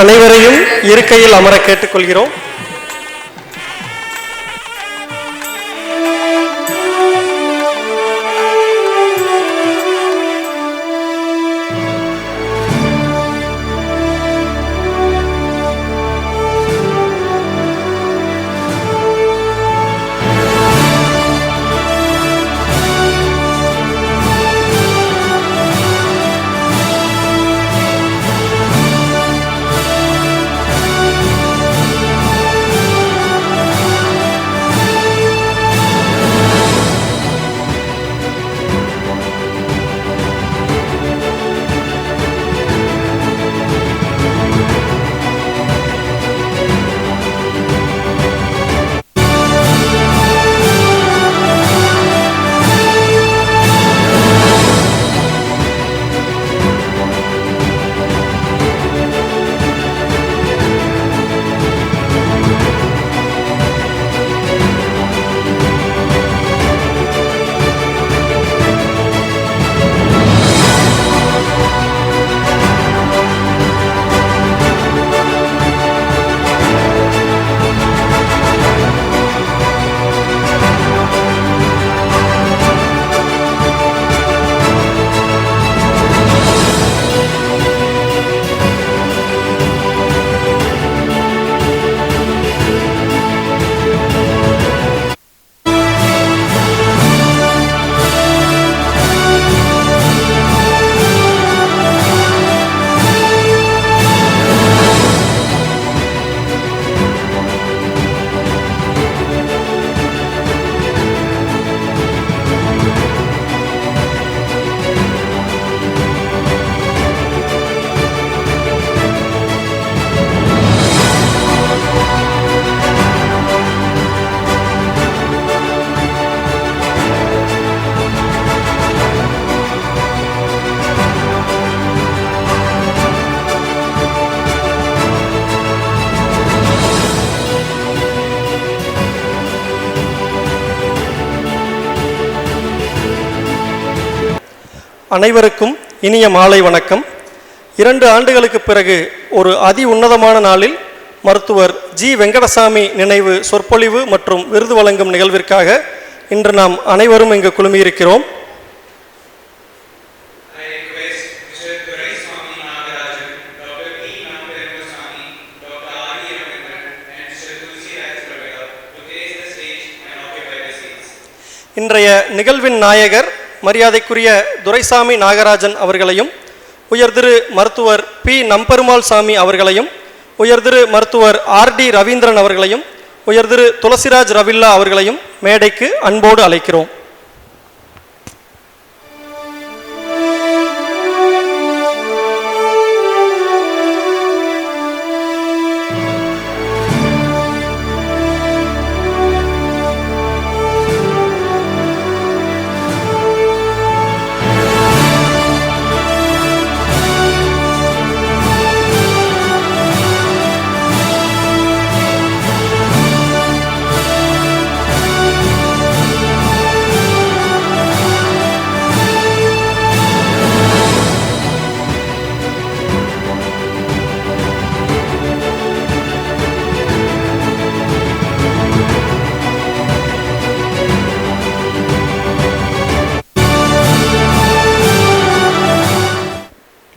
அனைவரையும் இருக்கையில் அமர கேட்டுக்கொள்கிறோம். அனைவருக்கும் இனிய மாலை வணக்கம். 2 ஆண்டுகளுக்கு பிறகு ஒரு அதி உன்னதமான நாளில் மருத்துவர் ஜி வெங்கடசாமி நினைவு சொற்பொழிவு மற்றும் விருது வழங்கும் நிகழ்விற்காக இன்று நாம் அனைவரும் இங்கு குழுமியிருக்கிறோம். இன்றைய நிகழ்வின் நாயகர் மரியாதைக்குரிய துரைசாமி நாகராஜன் அவர்களையும், உயர்திரு மருத்துவர் பி நம்பெருமாள் சாமி அவர்களையும், உயர்திரு மருத்துவர் ஆர்டி ரவீந்திரன் அவர்களையும், உயர்திரு துளசிராஜ் ரவில்லா அவர்களையும் மேடைக்கு அன்போடு அழைக்கிறோம்.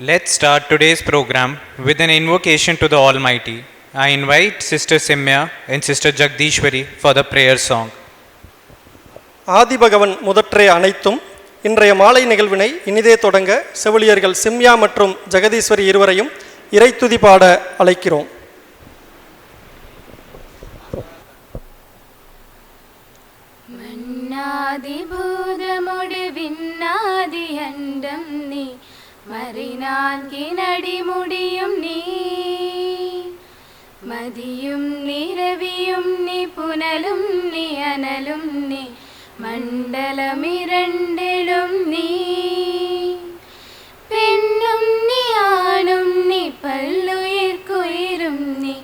Let's start today's program with an invocation to the Almighty. I invite Sister Simya and Sister Jagdishwari for the prayer song. ஆதிபகவன் முதற்றே அனைத்தும், இன்றைய மாலை நிகழ்வினை இனிதே தொடங்க செவிலியர்கள் சிம்யா மற்றும் ஜெகதீஸ்வரி இருவரையும் இறைத்துதி பாட அழைக்கிறோம். மன்னாதி பூதமுடு விண்ணாதி அண்டம் நீ மறைநான்கினடி முடியும் நீ மதியும் நிரவியும் நீ புனலும் நீ அனலும் நீ மண்டலமிரண்டிலும் நீ பெண்ணும் நீ ஆணும் நீ பல்லுயிர்க்குயிரும் நீ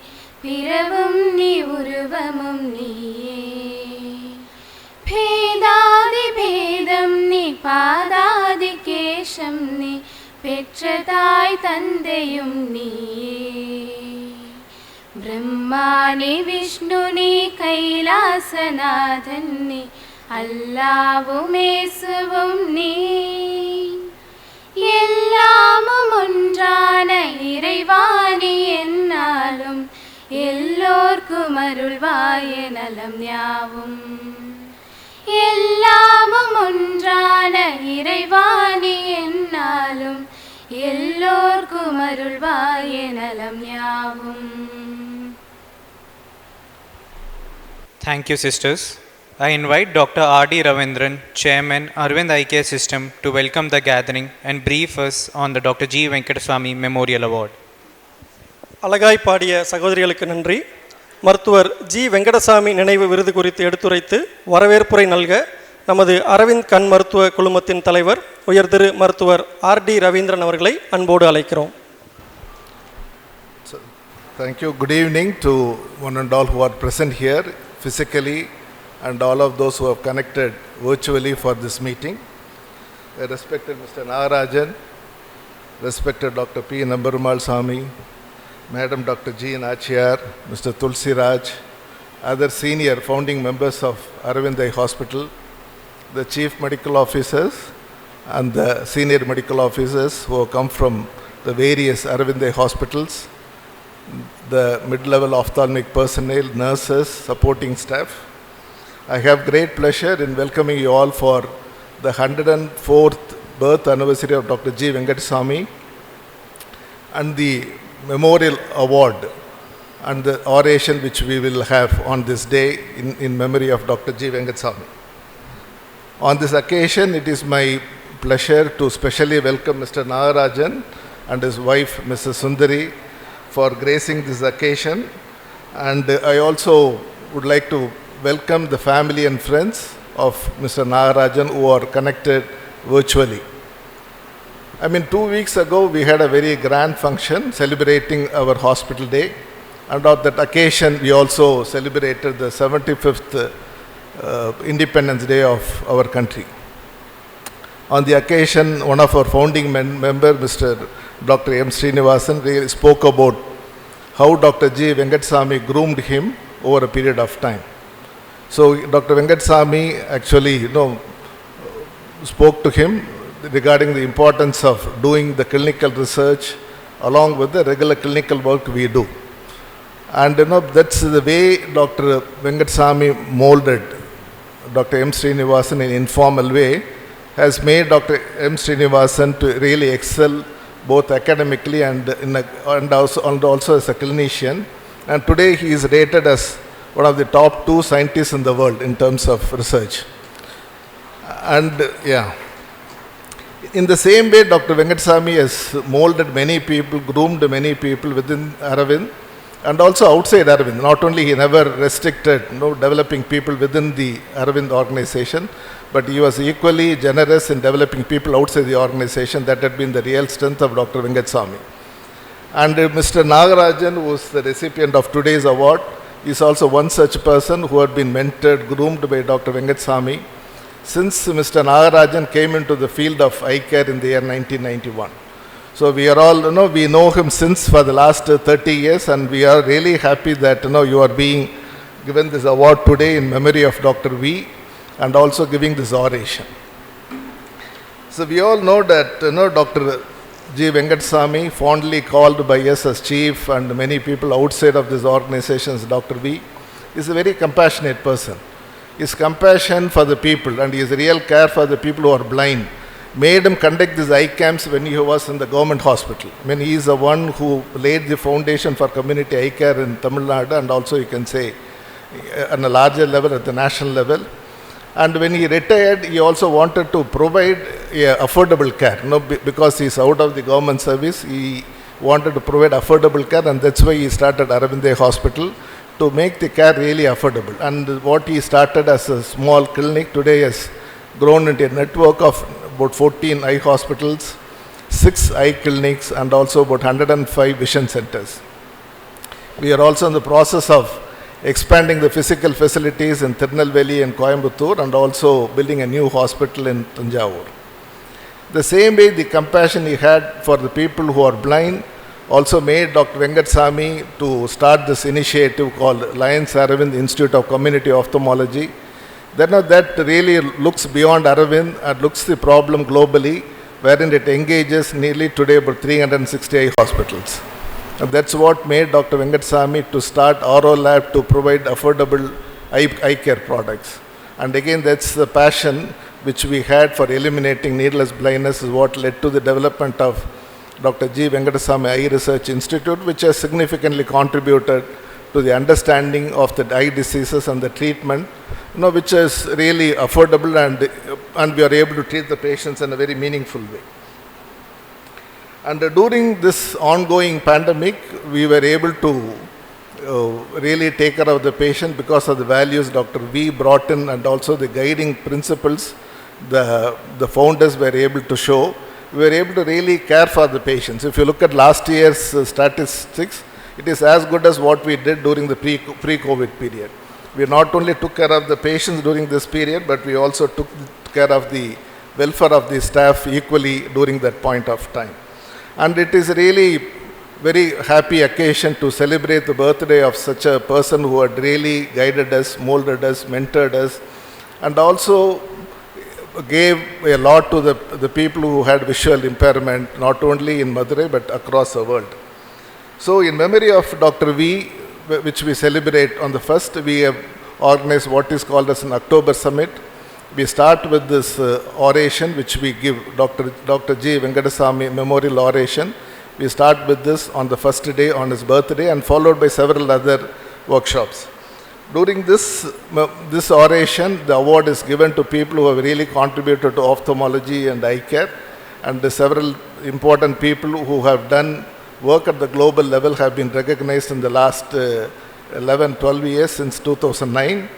பிறவும் நீ உருவமும் நீயே பேதாதி பேதம் நீ பாதாதி கேசம் நீ பெற்ற தாய் தந்தையும் நீயே பிரம்மானி விஷ்ணு நீ கைலாசநாதன் நீ அல்லாவுமேசுவும் நீ எல்லாமும் ஒன்றான இறைவாணி என்னாலும் எல்லோர்க்கும் அருள்வாய நலம் யாவும் எல்லாமும் ஒன்றான இறைவாணி என்னாலும் எல்லோர்க்கும் அருள்வாய நலம் யாவும். Thank you, sisters. I invite Dr. R.D. Ravindran, Chairman, Aravind Eye Care System, to welcome the gathering and brief us on the Dr. G. Venkataswamy Memorial Award. அழகாய் பாடிய சகோதரிகளுக்கு நன்றி. மருத்துவர் ஜி வெங்கடசாமி நினைவு விருது குறித்து எடுத்துரைத்து வரவேற்புரை நல்க நமது அரவிந்த் கண் மருத்துவ குழுமத்தின் தலைவர் உயர் திரு மருத்துவர் R.D. ரவீந்திரன் அவர்களை அன்போடு அழைக்கிறோம். Thank you. Good evening to one and all who are present here physically and all of those who have connected virtually for this meeting. Respected Mr. Nagarajan, respected Dr. P. Namparummal, Madam Dr. G. Nachiyar, Mr. Tulsi Raj, other senior founding members of Aravind Eye Hospital, the chief medical officers and the senior medical officers who have come from the various Aravind Eye hospitals, the mid-level ophthalmic personnel, nurses, supporting staff. I have great pleasure in welcoming you all for the 104th birth anniversary of Dr. G. Venkataswamy and the Memorial Award and the oration which we will have on this day in memory of Dr. G. Venkataswamy. On this occasion, it is my pleasure to specially welcome Mr. Nagarajan and his wife, Mrs. Sundari, for gracing this occasion. And I also would like to welcome the family and friends of Mr. Nagarajan who are connected virtually. 2 weeks ago, we had a very grand function celebrating our hospital day. And on that occasion, we also celebrated the 75th Independence Day of our country. On the occasion, one of our founding member, Mr. Dr. M. Srinivasan, really spoke about how Dr. G. Venkataswamy groomed him over a period of time. So Dr. Venkataswamy actually, spoke to him regarding the importance of doing the clinical research along with the regular clinical work we do. And that's the way Dr. Venkataswamy molded Dr. M. Srinivasan in an informal way, has made Dr. M. Srinivasan to really excel both academically and also as a clinician. And today he is rated as one of the top 2 scientists in the world in terms of research. And in the same way, Dr. Venkataswamy has molded many people, groomed many people within Aravind and also outside Aravind. Not only he never restricted developing people within the Aravind organization, but he was equally generous in developing people outside the organization. That had been the real strength of Dr. Venkataswamy. And Mr. Nagarajan, who is the recipient of today's award, is also one such person who had been mentored, groomed by Dr. Venkataswamy since Mr. Nagarajan came into the field of eye care in the year 1991. So we are all, we know him since for the last 30 years, and we are really happy that, you are being given this award today in memory of Dr. V and also giving this oration. So we all know that, Dr. G. Venkataswamy, fondly called by us as chief and many people outside of this organization as Dr. V, is a very compassionate person. his compassion for the people and his real care for the people who are blind made him conduct these eye camps when he was in the government hospital. I mean, he is the one who laid the foundation for community eye care in Tamil Nadu, and also you can say on a larger level, at the national level. And when he retired, he also wanted to provide affordable care. Because he is out of the government service, he wanted to provide affordable care, and that's why he started Aravind Eye Hospital, to make the care really affordable. And what he started as a small clinic today has grown into a network of about 14 eye hospitals, 6 eye clinics, and also about 105 vision centers. We are also in the process of expanding the physical facilities in Tirunelveli and Coimbatore, and also building a new hospital in Tanjavur. The same way, the compassion he had for the people who are blind also made Dr. Venkataswamy to start this initiative called Lions Aravind Institute of Community Ophthalmology. That really looks beyond Aravind and looks the problem globally, wherein it engages nearly today about 360 eye hospitals. And that's what made Dr. Venkataswamy to start RO Lab to provide affordable eye care products. And again, that's the passion which we had for eliminating needless blindness, is what led to the development of Dr. G. Venkataswamy Eye Research Institute, which has significantly contributed to the understanding of the eye diseases and the treatment, which is really affordable, and we are able to treat the patients in a very meaningful way. And during this ongoing pandemic, we were able to really take care of the patient because of the values Dr. V brought in, and also the guiding principles the founders were able to show. We were able to really care for the patients. If you look at last year's statistics, it is as good as what we did during the pre-COVID period. We not only took care of the patients during this period, but we also took care of the welfare of the staff equally during that point of time. And it is really very happy occasion to celebrate the birthday of such a person who had really guided us, molded us, mentored us, and also gave a lot to the people who had visual impairment, not only in Madurai but across the world. So in memory of Dr. V, which we celebrate on the 1st, we have organized what is called as an October Summit. We start with this oration, which we give Dr. G. Venkataswamy Memorial Oration. We start with this on the first day, on his birthday, and followed by several other workshops. During this oration, the award is given to people who have really contributed to ophthalmology and eye care, and several important people who have done work at the global level have been recognized in the last 11-12 years, since 2009.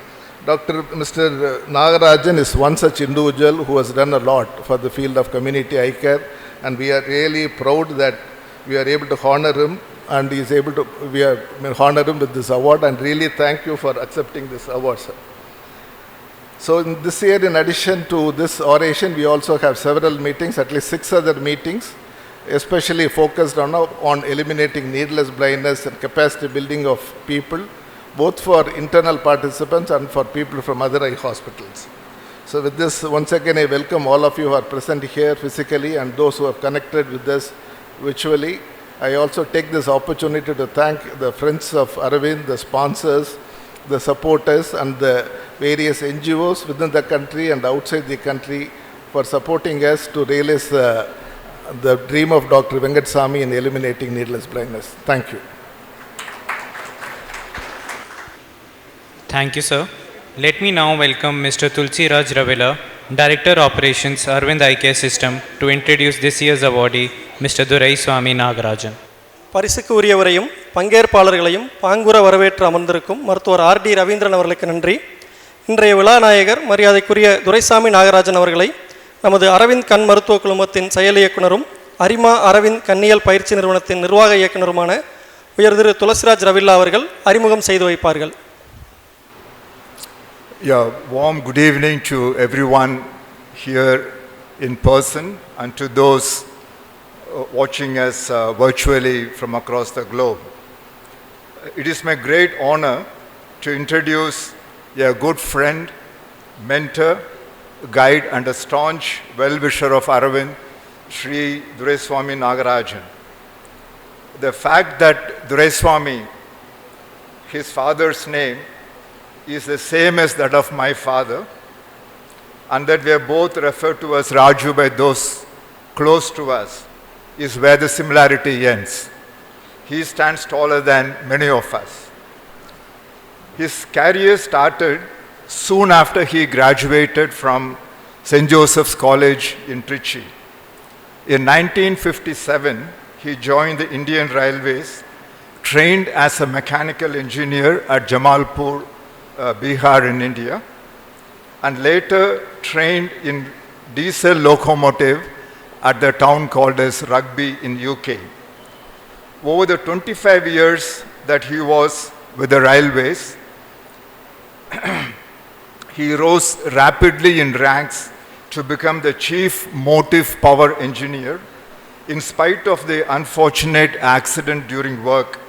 Mr. Nagarajan is one such individual who has done a lot for the field of community eye care, and we are really proud that we are able to honor him, and we are honor him with this award, and really thank you for accepting this award, sir. So in this year, in addition to this oration, we also have several meetings, at least 6 other meetings, especially focused on eliminating needless blindness and capacity building of people, both for internal participants and for people from other eye hospitals. So with this, once again, I welcome all of you who are present here physically and those who have connected with us virtually. I also take this opportunity to thank the friends of Aravind, the sponsors, the supporters, and the various NGOs within the country and outside the country for supporting us to realize the dream of Dr. Venkataswamy in eliminating needless blindness. Thank you. Thank you, sir. Let me now welcome Mr. Tulsiraj Ravela, Director Operations, Aravind Eye Care System, to introduce this year's awardee, Mr. Doraiswamy Nagarajan. பரிசுக்கு உரியவரையும் பங்கேற்பாளர்களையும் பாங்குற வரவேற்று அமர்ந்திருக்கும் மருத்துவர் RT Ravindran அவர்களுக்கு நன்றி. இன்றைய விழாநாயகர் மரியாதைக்குரிய துரைசாமி நாகராஜன் அவர்களை நமது அரவிந்த் கண் மருத்துவ குழுமத்தின் செயல் இயக்குனரும் அரிமா அரவிந்த் கண்ணியல் பயிற்சி நிறுவனத்தின் நிர்வாக இயக்குனருமான உயர் திரு துளசிராஜ் ரவில்லா அவர்கள் அறிமுகம் செய்து வைப்பார்கள். Yeah, warm good evening to everyone here in person and to those watching us virtually from across the globe. It is my great honor to introduce a good friend, mentor, guide and a staunch well-wisher of Aravind, Sri Doraiswamy Nagarajan. The fact that Doraiswamy, his father's name, is the same as that of my father, and that we are both referred to as Raju by those close to us, is where the similarity ends. He stands taller than many of us. His career started soon after he graduated from St. Joseph's College in Trichy. In 1957, he joined the Indian Railways, trained as a mechanical engineer at Jamalpur, Bihar in India, and later trained in diesel locomotive at the town called as Rugby in UK. Over the 25 years that he was with the railways, he rose rapidly in ranks to become the chief motive power engineer, in spite of the unfortunate accident during work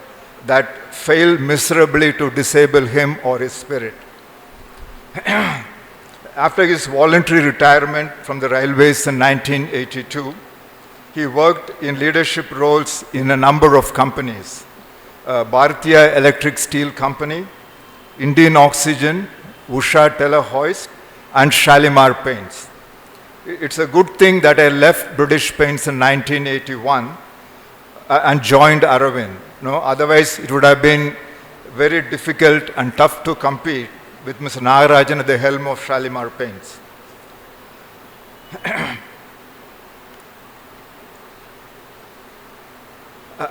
that failed miserably to disable him or his spirit. After his voluntary retirement from the railways in 1982, he worked in leadership roles in a number of companies. Bharatiya Electric Steel Company, Indian Oxygen, Usha Telehoist, and Shalimar Paints. It's a good thing that I left British Paints in 1981 and joined Aravind. No, otherwise it would have been very difficult and tough to compete with Mr. Nagarajan at the helm of Shalimar Paints.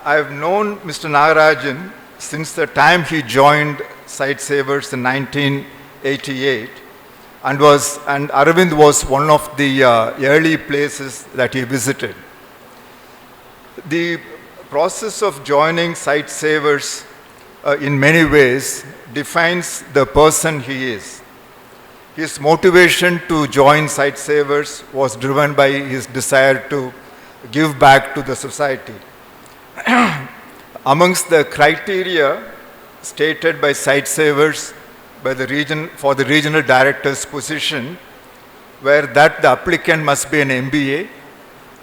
I've known Mr. Nagarajan since the time he joined Sightsavers in 1988, and Aravind was one of the early places that he visited. The process of joining Sightsavers in many ways defines the person he is. His motivation to join Sightsavers was driven by his desire to give back to the society. Amongst the criteria stated by Sightsavers for the regional director's position were that the applicant must be an MBA,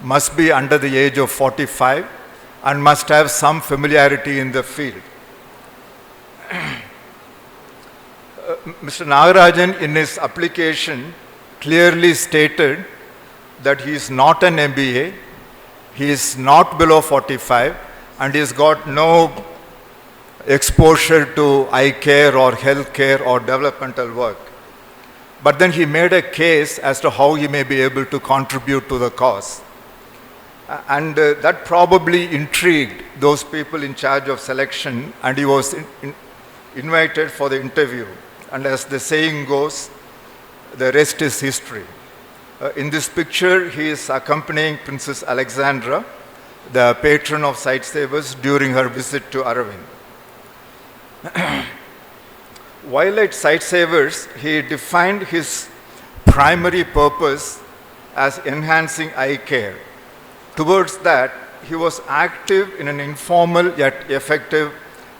must be under the age of 45, and must have some familiarity in the field. Mr. Nagarajan, in his application, clearly stated that he is not an MBA, he is not below 45, and he has got no exposure to eye care or health care or developmental work. But then he made a case as to how he may be able to contribute to the cause. And that probably intrigued those people in charge of selection, and he was invited for the interview. And as the saying goes, the rest is history. In this picture, he is accompanying Princess Alexandra, the patron of Sightsavers, during her visit to Aravind. While at Sightsavers, he defined his primary purpose as enhancing eye care. Towards that, he was active in an informal yet effective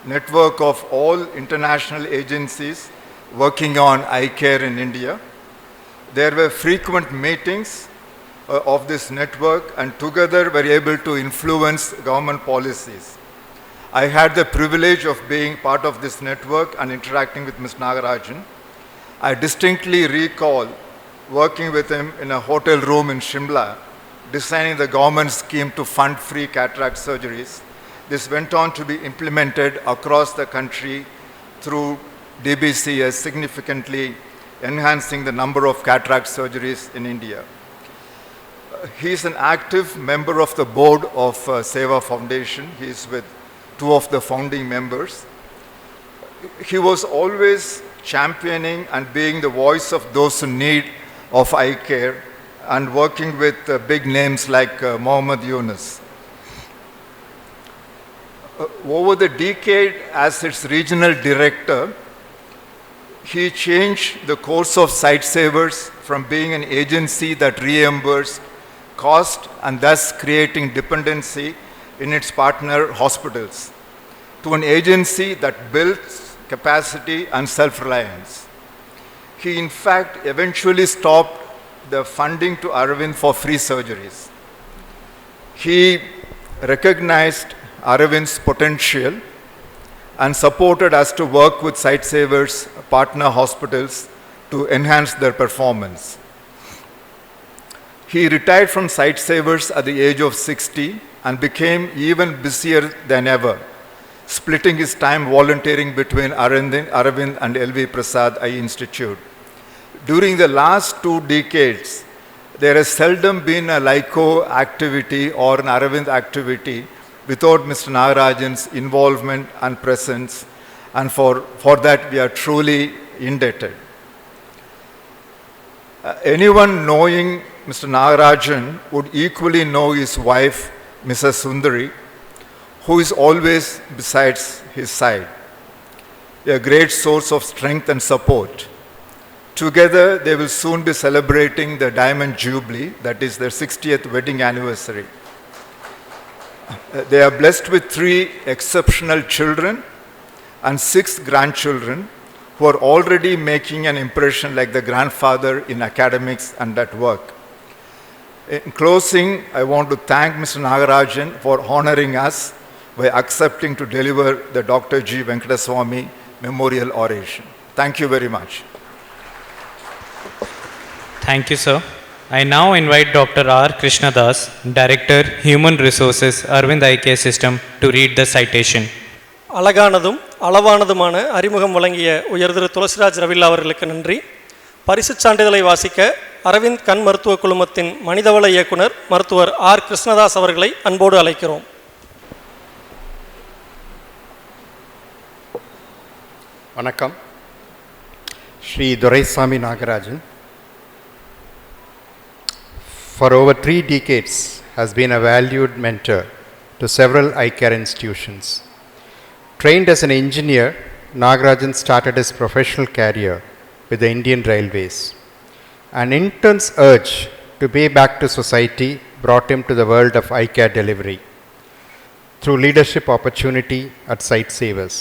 network of all international agencies working on eye care in India. There were frequent meetings of this network, and together were able to influence government policies. I had the privilege of being part of this network and interacting with Ms. Nagarajan. I distinctly recall working with him in a hotel room in Shimla, designing the government scheme to fund free cataract surgeries. This went on to be implemented across the country through DBCS, significantly enhancing the number of cataract surgeries in India. He is an active member of the board of Seva Foundation. He is with two of the founding members. He was always championing and being the voice of those in need of eye care and working with big names like Mohammed Yunus. Over the decade as its regional director, he changed the course of Sightsavers from being an agency that reimbursed cost and thus creating dependency in its partner hospitals to an agency that builds capacity and self-reliance. He in fact eventually stopped the funding to Aravind for free surgeries. He recognized Aravind's potential and supported us to work with Sightsavers partner hospitals to enhance their performance. He retired from Sightsavers at the age of 60 and became even busier than ever, splitting his time volunteering between Aravind and LV Prasad Eye Institute. During the last 2 decades, there has seldom been a LICO activity or an Aravind activity without Mr. Nagarajan's involvement and presence, and for that we are truly indebted. Anyone knowing Mr. Nagarajan would equally know his wife, Mrs. Sundari, who is always beside his side, a great source of strength and support. Together, they will soon be celebrating the Diamond Jubilee, that is their 60th wedding anniversary. They are blessed with 3 exceptional children and 6 grandchildren who are already making an impression like the grandfather in academics and at work. In closing, I want to thank Mr. Nagarajan for honoring us by accepting to deliver the Dr. G. Venkataswamy Memorial Oration. Thank you very much. Thank you, sir. I now invite Dr. R. Krishnadas, Director, Human Resources, Aravind Eye Care System, to read the citation. அழகானதும் அளவானதுமான அறிமுகம் வழங்கிய உயர்திரு துளசிராஜ் ரவில்லா அவர்களுக்கு நன்றி. பரிசுச் சான்றிதழை வாசிக்க அரவிந்த் கண் மருத்துவ குழுமத்தின் மனிதவள இயக்குனர் மருத்துவர் ஆர் கிருஷ்ணதாஸ் அவர்களை அன்போடு அழைக்கிறோம். வணக்கம். Sri Doraiswamy Nagarajan, for over 3 decades has been a valued mentor to several eye care institutions. Trained as an engineer, Nagarajan started his professional career with the Indian Railways. An intense urge to pay back to society brought him to the world of eye care delivery through leadership opportunity at Sightsavers.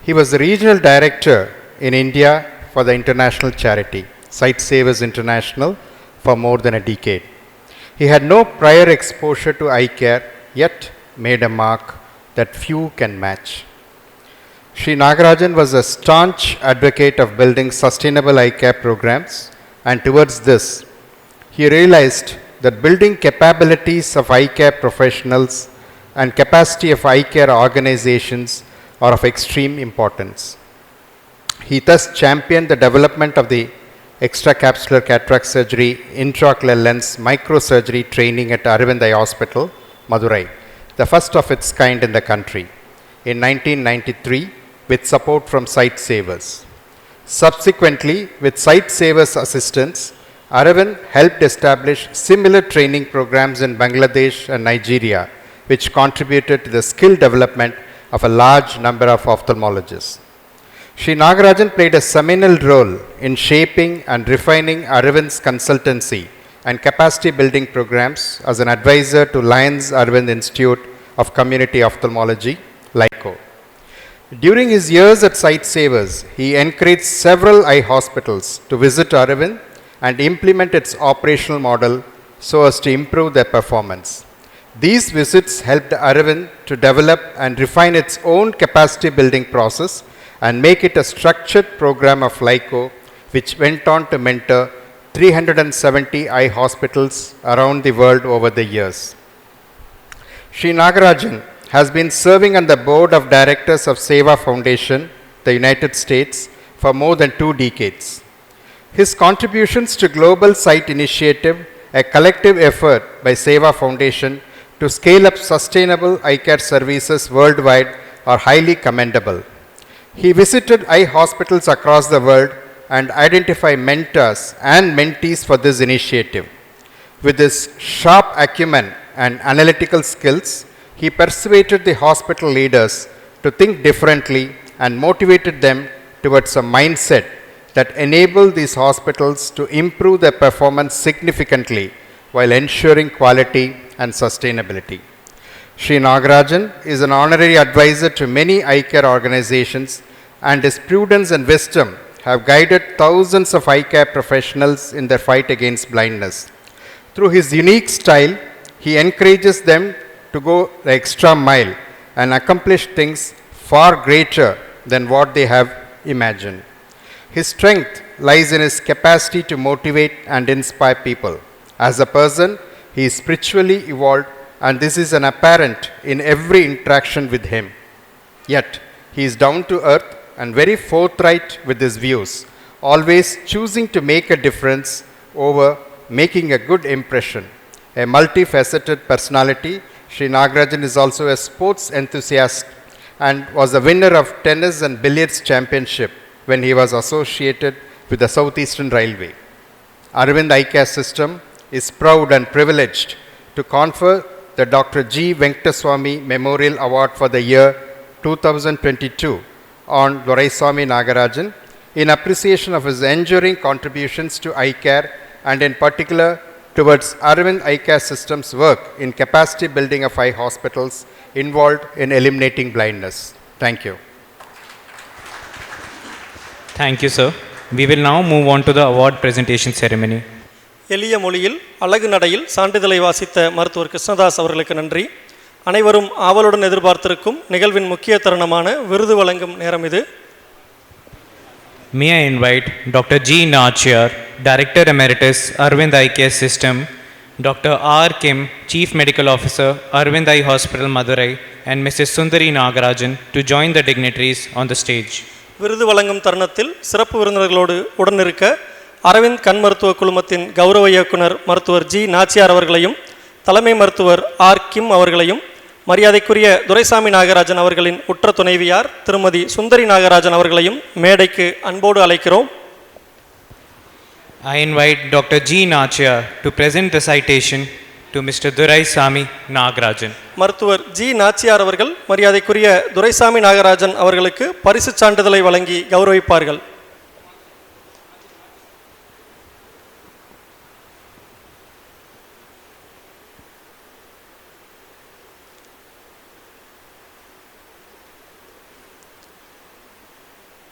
He was the regional director in India for the international charity, Sightsavers International, for more than a decade. He had no prior exposure to eye care, yet made a mark that few can match. Sri Nagarajan was a staunch advocate of building sustainable eye care programs, and towards this, he realized that building capabilities of eye care professionals and capacity of eye care organizations are of extreme importance. He thus championed the development of the extracapsular cataract surgery, intraocular lens microsurgery training at Aravind Eye Hospital, Madurai, the first of its kind in the country, in 1993 with support from Sightsavers. Subsequently, with Sightsavers assistance, Aravind helped establish similar training programs in Bangladesh and Nigeria, which contributed to the skill development of a large number of ophthalmologists. Sri Nagarajan played a seminal role in shaping and refining Aravind's consultancy and capacity building programs as an advisor to Lions Aravind Institute of Community Ophthalmology, LICO. During his years at Sightsavers, he encouraged several eye hospitals to visit Aravind and implement its operational model so as to improve their performance. These visits helped Aravind to develop and refine its own capacity building process and make it a structured program of LICO, which went on to mentor 370 eye hospitals around the world over the years. Sri Nagarajan has been serving on the board of directors of Seva Foundation, the United States, for more than 2 decades. His contributions to Global Sight Initiative, a collective effort by Seva Foundation to scale up sustainable eye care services worldwide, are highly commendable. He visited eye hospitals across the world and identified mentors and mentees for this initiative. With his sharp acumen and analytical skills, he persuaded the hospital leaders to think differently and motivated them towards a mindset that enabled these hospitals to improve their performance significantly while ensuring quality and sustainability. Sri Nagarajan is an honorary advisor to many eye care organizations, and his prudence and wisdom have guided thousands of eye care professionals in their fight against blindness. Through his unique style, he encourages them to go the extra mile and accomplish things far greater than what they have imagined. His strength lies in his capacity to motivate and inspire people. As a person, he is spiritually evolved, and this is an apparent in every interaction with him. Yet, he is down to earth and very forthright with his views, always choosing to make a difference over making a good impression. A multifaceted personality, Sri Nagarajan is also a sports enthusiast and was a winner of tennis and billiards championship when he was associated with the Southeastern Railway. Aravind Eye Care System is proud and privileged to confer the Dr. G. Venkataswamy Memorial Award for the year 2022 on Doraiswamy Nagarajan in appreciation of his enduring contributions to eye care and in particular towards Aravind Eye Care System's work in capacity building of eye hospitals involved in eliminating blindness. Thank you. Thank you, sir. We will now move on to the award presentation ceremony. எளிய மொழியில் அழகு நடையில் சான்றிதழை வாசித்த மருத்துவர் கிருஷ்ணதாஸ் அவர்களுக்கு நன்றி. அனைவரும் ஆவலுடன் எதிர்பார்த்திருக்கும் நிகழ்வின் முக்கிய தருணமான விருது வழங்கும் நேரம் இது. May I invite Dr. G. Nachyar, Director Emeritus, Aravind Eye Care System, Dr. R. Kim, Chief Medical Officer, Aravind Eye Hospital, Madurai, and Mrs. Sundari Nagarajan to join the dignitaries on the stage. விருது வழங்கும் தருணத்தில் சிறப்பு விருந்தினர்களோடு உடனிருக்க அரவிந்த் கண் மருத்துவ குழுமத்தின் கௌரவ இயக்குனர் மருத்துவர் ஜி நாச்சியார் அவர்களையும் தலைமை மருத்துவர் ஆர் கிம் அவர்களையும் மரியாதைக்குரிய துரைசாமி நாகராஜன் அவர்களின் உற்ற துணைவியார் திருமதி சுந்தரி நாகராஜன் அவர்களையும் மேடைக்கு அன்போடு அழைக்கிறோம். I invite Dr. G. Nachyar to present the citation to Mr. Doraiswamy Nagarajan. மருத்துவர் ஜி நாச்சியார் அவர்கள் மரியாதைக்குரிய துரைசாமி நாகராஜன் அவர்களுக்கு பரிசு சான்றிதழை வழங்கி கௌரவிப்பார்கள்.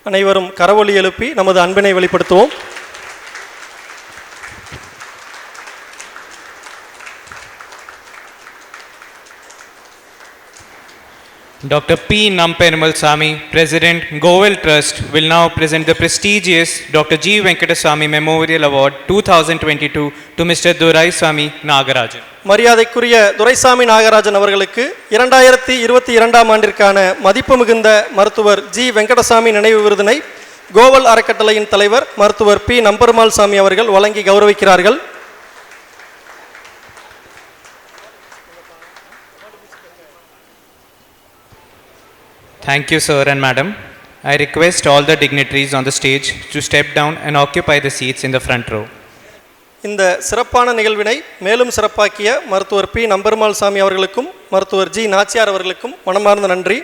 அனைவரும் கரவொலி எழுப்பி நமது அன்பினை வெளிப்படுத்துவோம். Dr. P. Namperumal-Samy, President, Govel Trust, will now present the prestigious Dr. G. Venkataswamy Memorial Award 2022 to Mr. Doraiswamy Nagarajan. மரியாதைக்குரிய துரைசாமி நாகராஜன் அவர்களுக்கு 2022ஆம் ஆண்டிற்கான மதிப்பு மிகுந்த மருத்துவர் ஜி வெங்கடசாமி நினைவு விருதினை கோவல் அறக்கட்டளையின் தலைவர் மருத்துவர் பி நம்பெருமாள் சாமி அவர்கள் வழங்கி கௌரவிக்கிறார்கள். Thank you, sir and madam. I request all the dignitaries on the stage to step down and occupy the seats in the front row. இந்த சிறப்பான நிகழ்வினை மேலும் சிறப்பாக்கிய மருத்துவர் பி நம்பெருமாள் சாமி அவர்களுக்கும் மருத்துவர் ஜி நாச்சியார் அவர்களுக்கும் மனமார்ந்த நன்றி.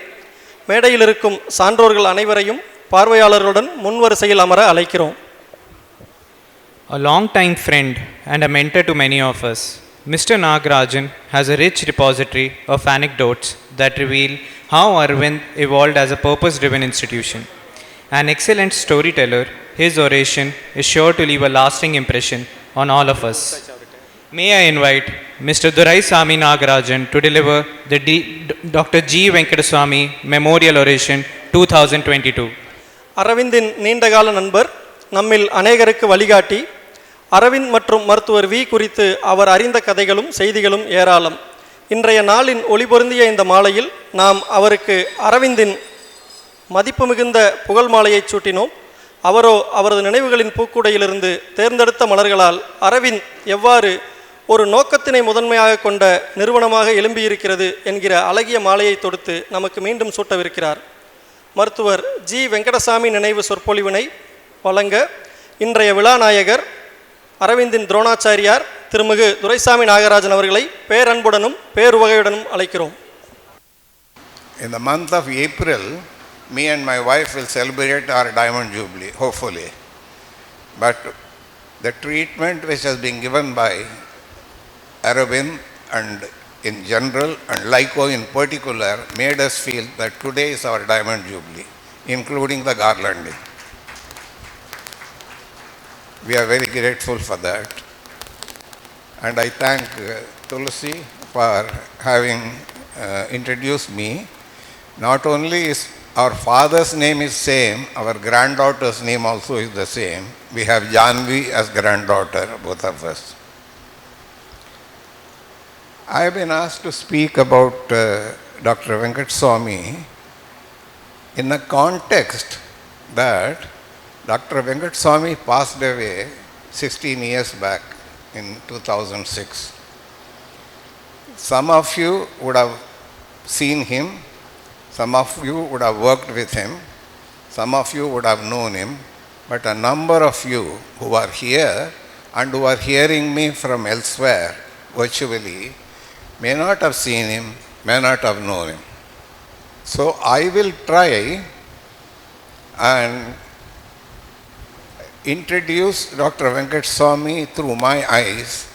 மேடையில் இருக்கும் சான்றோர்கள் அனைவரையும் பார்வையாளர்களுடன் முன்வரிசையில் அமர அழைக்கிறோம். A long-time friend and a mentor to many of us, Mr. Nagarajan has a rich repository of anecdotes that reveal how Aravind evolved as a purpose-driven institution. An excellent storyteller, his oration is sure to leave a lasting impression on all of us. May I invite Mr. Doraiswamy Nagarajan to deliver the Dr. G. Venkataswamy Memorial Oration 2022. அரவிந்தின் நீண்டகால நண்பர், நம்மில் அநேகருக்கு வழிகாட்டி, அரவிந்த் மற்றும் மருத்துவர் we குறித்து அவர் அறிந்த கதைகளும் செய்திகளும் ஏராளம். இன்றைய நாளின் ஒளிபொருந்திய இந்த மாலையில் நாம் அவருக்கு அரவிந்தின் மதிப்பு மிகுந்த புகழ் மாலையை சூட்டினோம். அவரோ அவரது நினைவுகளின் பூக்கூடையிலிருந்து தேர்ந்தெடுத்த மலர்களால் அரவிந்த் எவ்வாறு ஒரு நோக்கத்தினை முதன்மையாக கொண்ட நிறுவனமாக எழும்பியிருக்கிறது என்கிற அழகிய மாலையை தொடுத்து நமக்கு மீண்டும் சூட்டவிருக்கிறார். மருத்துவர் ஜி வெங்கடசாமி நினைவு சொற்பொழிவினை வழங்க இன்றைய விழாநாயகர் அரவிந்தின் துரோணாச்சாரியார் திருமிகு துரைசாமி நாகராஜன் அவர்களை பேரன்புடனும் பேருவகையுடனும் அழைக்கிறோம். In the month of April, me and my wife will celebrate our diamond jubilee, hopefully. But the treatment which has been given by Aravind and in general and Lyco in particular made us feel that today is our diamond jubilee, including the garlanding. We are very grateful for that. And I thank Tulsi for having introduced me. Not only is Our father's name is same, our granddaughter's name also is the same. We have Janvi as granddaughter, both of us. I have been asked to speak about Dr. Venkataswamy in the context that Dr. Venkataswamy passed away 16 years back in 2006. Some of you would have seen him, some of you would have worked with him, some of you would have known him, but a number of you who are here and who are hearing me from elsewhere virtually may not have seen him, may not have known him. So I will try and introduce Dr. Venkataswamy through my eyes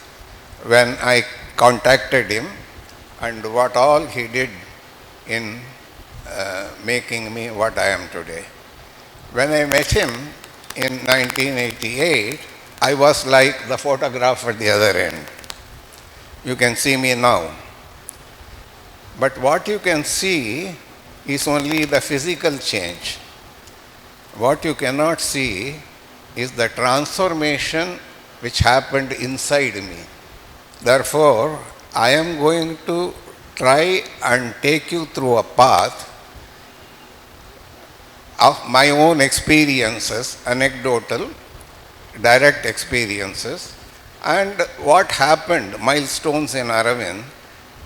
when I contacted him and what all he did in making me what I am today. When I met him in 1988, I was like the photograph at the other end. You can see me now. But what you can see is only the physical change. What you cannot see is the transformation which happened inside me. Therefore, I am going to try and take you through a path of my own experiences, anecdotal, direct experiences, and what happened, milestones in Aravind,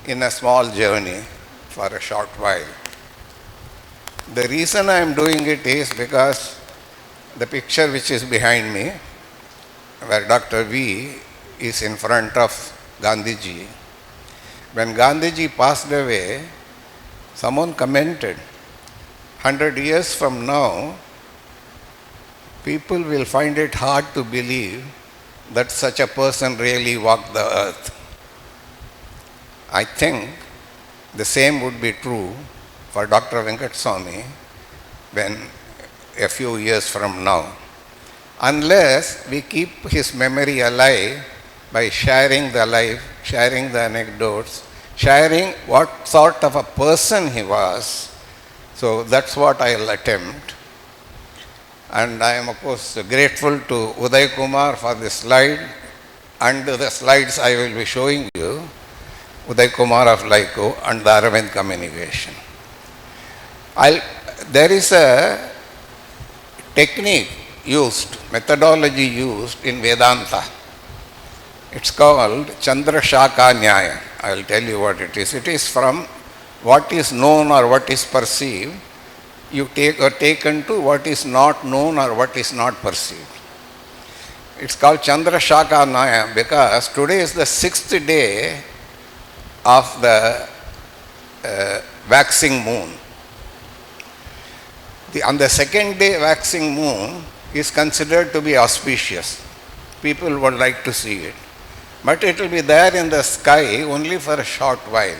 in a small journey for a short while. The reason I am doing it is because the picture which is behind me, where Dr. V is in front of Gandhiji. When Gandhiji passed away, someone commented, 100 years from now, people will find it hard to believe that such a person really walked the earth. I think the same would be true for Dr. Venkataswamy when a few years from now, unless we keep his memory alive by sharing the life, sharing the anecdotes, sharing what sort of a person he was. So that's what I'll attempt. And I am of course grateful to Uday Kumar for this slide and the slides I will be showing you, Uday Kumar of LICO and the Aravind Communication. There is a technique used, methodology used in Vedanta. It's called Chandra Shaka Nyaya. I will tell you what it is. It is from what is known or what is perceived, you take or taken to what is not known or what is not perceived. It's called Chandra Shaka Nyaya because today is the 6th day of the waxing moon. On the 2nd day waxing moon is considered to be auspicious. People would like to see it. But it will be there in the sky only for a short while,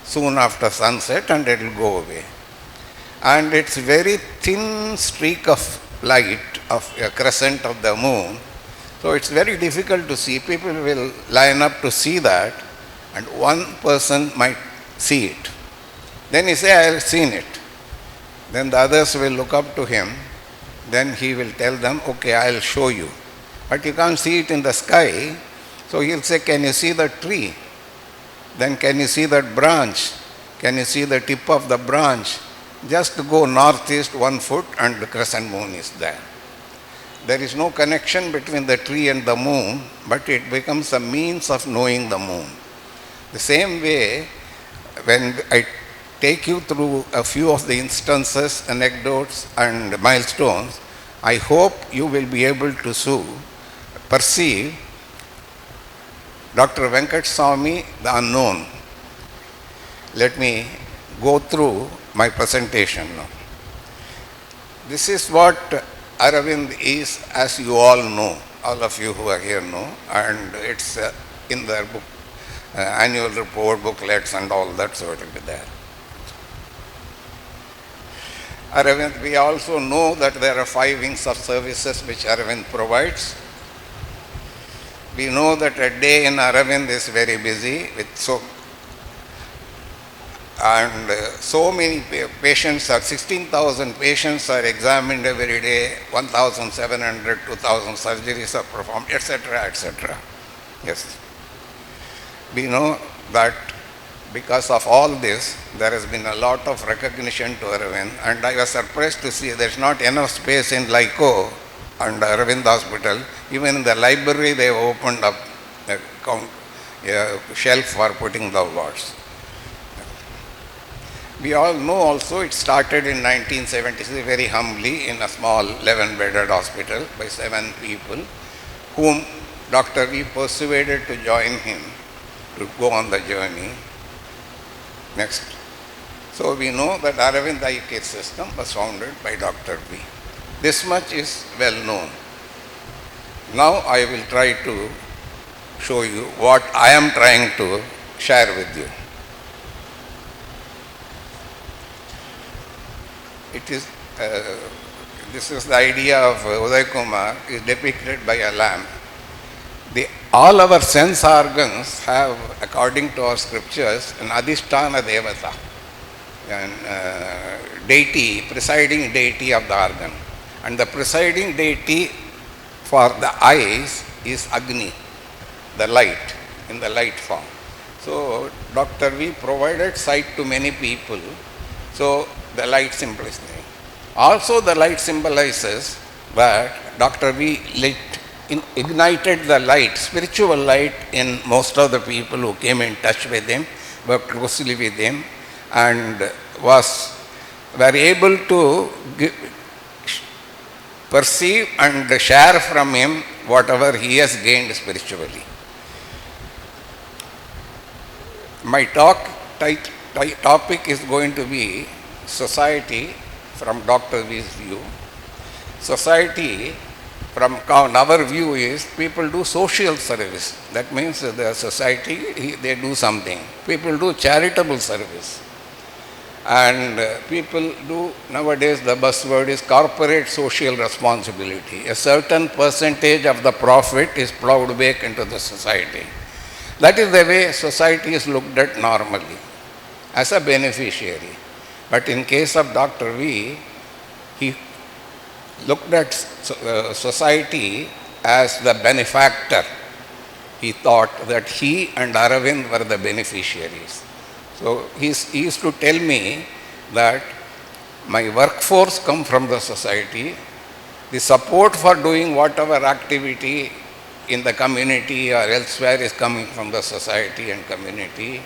soon after sunset, and it will go away. And it's very thin streak of light of a crescent of the moon. So it's very difficult to see. People will line up to see that, and one person might see it. Then he say, I have seen it. Then the others will look up to him. Then he will tell them, okay, I will show you. But you can't see it in the sky. So he'll say, can you see the tree? Then can you see that branch? Can you see the tip of the branch? Just go northeast 1 foot and the crescent moon is there. There is no connection between the tree and the moon, but it becomes a means of knowing the moon. The same way, when I take you through a few of the instances, anecdotes and milestones, I hope you will be able to perceive Dr. Venkataswamy, the unknown. Let me go through my presentation now. This is what Aravind is, as you all know, all of you who are here know, and it's in their book, annual report, booklets and all that, so it will be there. Aravind, we also know that there are 5 wings of services which Aravind provides. We know that a day in Aravind is very busy with and so many patients are, 16,000 patients are examined every day, 1,700, 2,000 surgeries are performed, etc., etc. Yes. We know that because of all this, there has been a lot of recognition to Aravind, and I was surprised to see there's not enough space in Lyco and Aravind Hospital. Even in the library, they have opened up a shelf for putting the awards. We all know also it started in 1976 very humbly in a small 11-bedded hospital by 7 people, whom Dr. V persuaded to join him to go on the journey. Next. So we know that Aravind Eye Care System was founded by Dr. V. This much is well known. Now I will try to show you what I am trying to share with you. It is, this is the idea of Uday Kumar, is depicted by a lamp. All our sense organs have, according to our scriptures, an Adhisthana Devata, an deity, presiding deity of the organ. And the presiding deity for the eyes is Agni, the light, in the light form. So Dr. V provided sight to many people, so the light symbolizes. Also the light symbolizes that Dr. V ignited the light, spiritual light, in most of the people who came in touch with him, worked closely with him, and were able to perceive and share from him whatever he has gained spiritually. My topic is going to be society from Dr. V's view. Society, from our view, is people do social service. That means the society, they do something. People do charitable service. And people do, nowadays the buzzword is corporate social responsibility. A certain percentage of the profit is plowed back into the society. That is the way society is looked at normally, as a beneficiary. But in case of Dr. V, he looked at society as the benefactor. He thought that he and Aravind were the beneficiaries. So he used to tell me that my workforce comes from the society, the support for doing whatever activity in the community or elsewhere is coming from the society and community.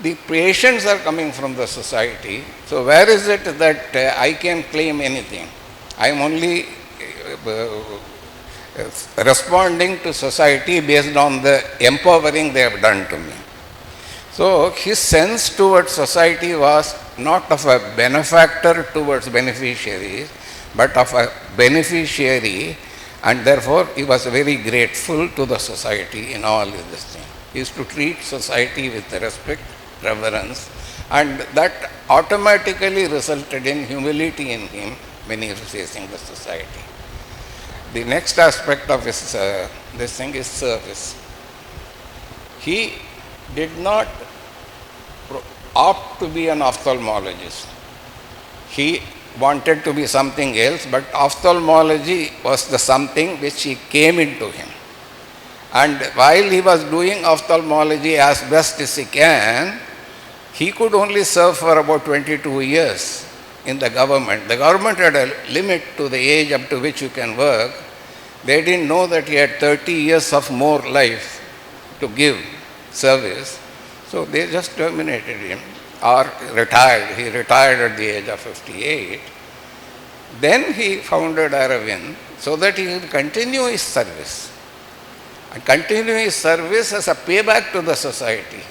The patients are coming from the society. So where is it that I can claim anything? I am only responding to society based on the empowering they have done to me. So his sense towards society was not of a benefactor towards beneficiaries, but of a beneficiary, and therefore he was very grateful to the society in all this thing. He used to treat society with respect, reverence, and that automatically resulted in humility in him when he was facing the society. The next aspect of his this thing is service. He did not opt to be an ophthalmologist. He wanted to be something else, but ophthalmology was the something which he came into him. And while he was doing ophthalmology as best as he can, he could only serve for about 22 years in the government. The government had a limit to the age up to which you can work. They didn't know that he had 30 years of more life to give service. So they just terminated him or retired. He retired at the age of 58. Then he founded Aravind so that he would continue his service. And continue his service as a payback to the society.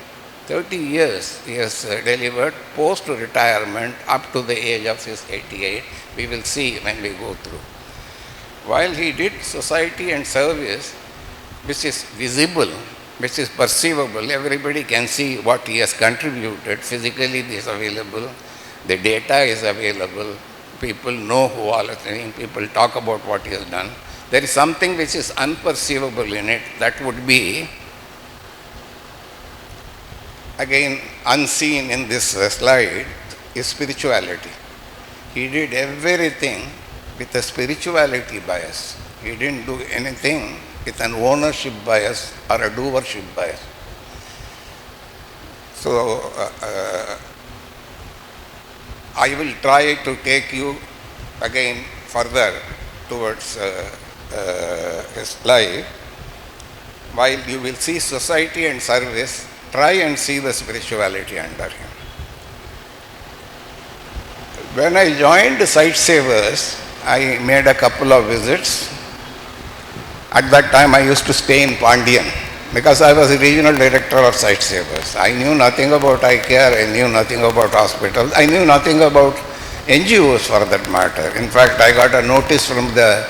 30 years he has delivered post-retirement up to the age of his 88. We will see when we go through. While he did society and service, which is visible, which is perceivable, everybody can see what he has contributed. Physically it is available, the data is available, people know who all are doing, people talk about what he has done. There is something which is unperceivable in it, that would be again unseen in this slide, is spirituality. He did everything with a spirituality bias. He didn't do anything with an ownership bias or a doership bias. So, I will try to take you again further towards his life. While you will see society and service, try and see the spirituality under him. When I joined Sightsavers, I made a couple of visits. At that time, I used to stay in Pandian because I was the regional director of Sightsavers. I knew nothing about eye care, I knew nothing about hospitals, I knew nothing about NGOs for that matter. In fact, I got a notice from the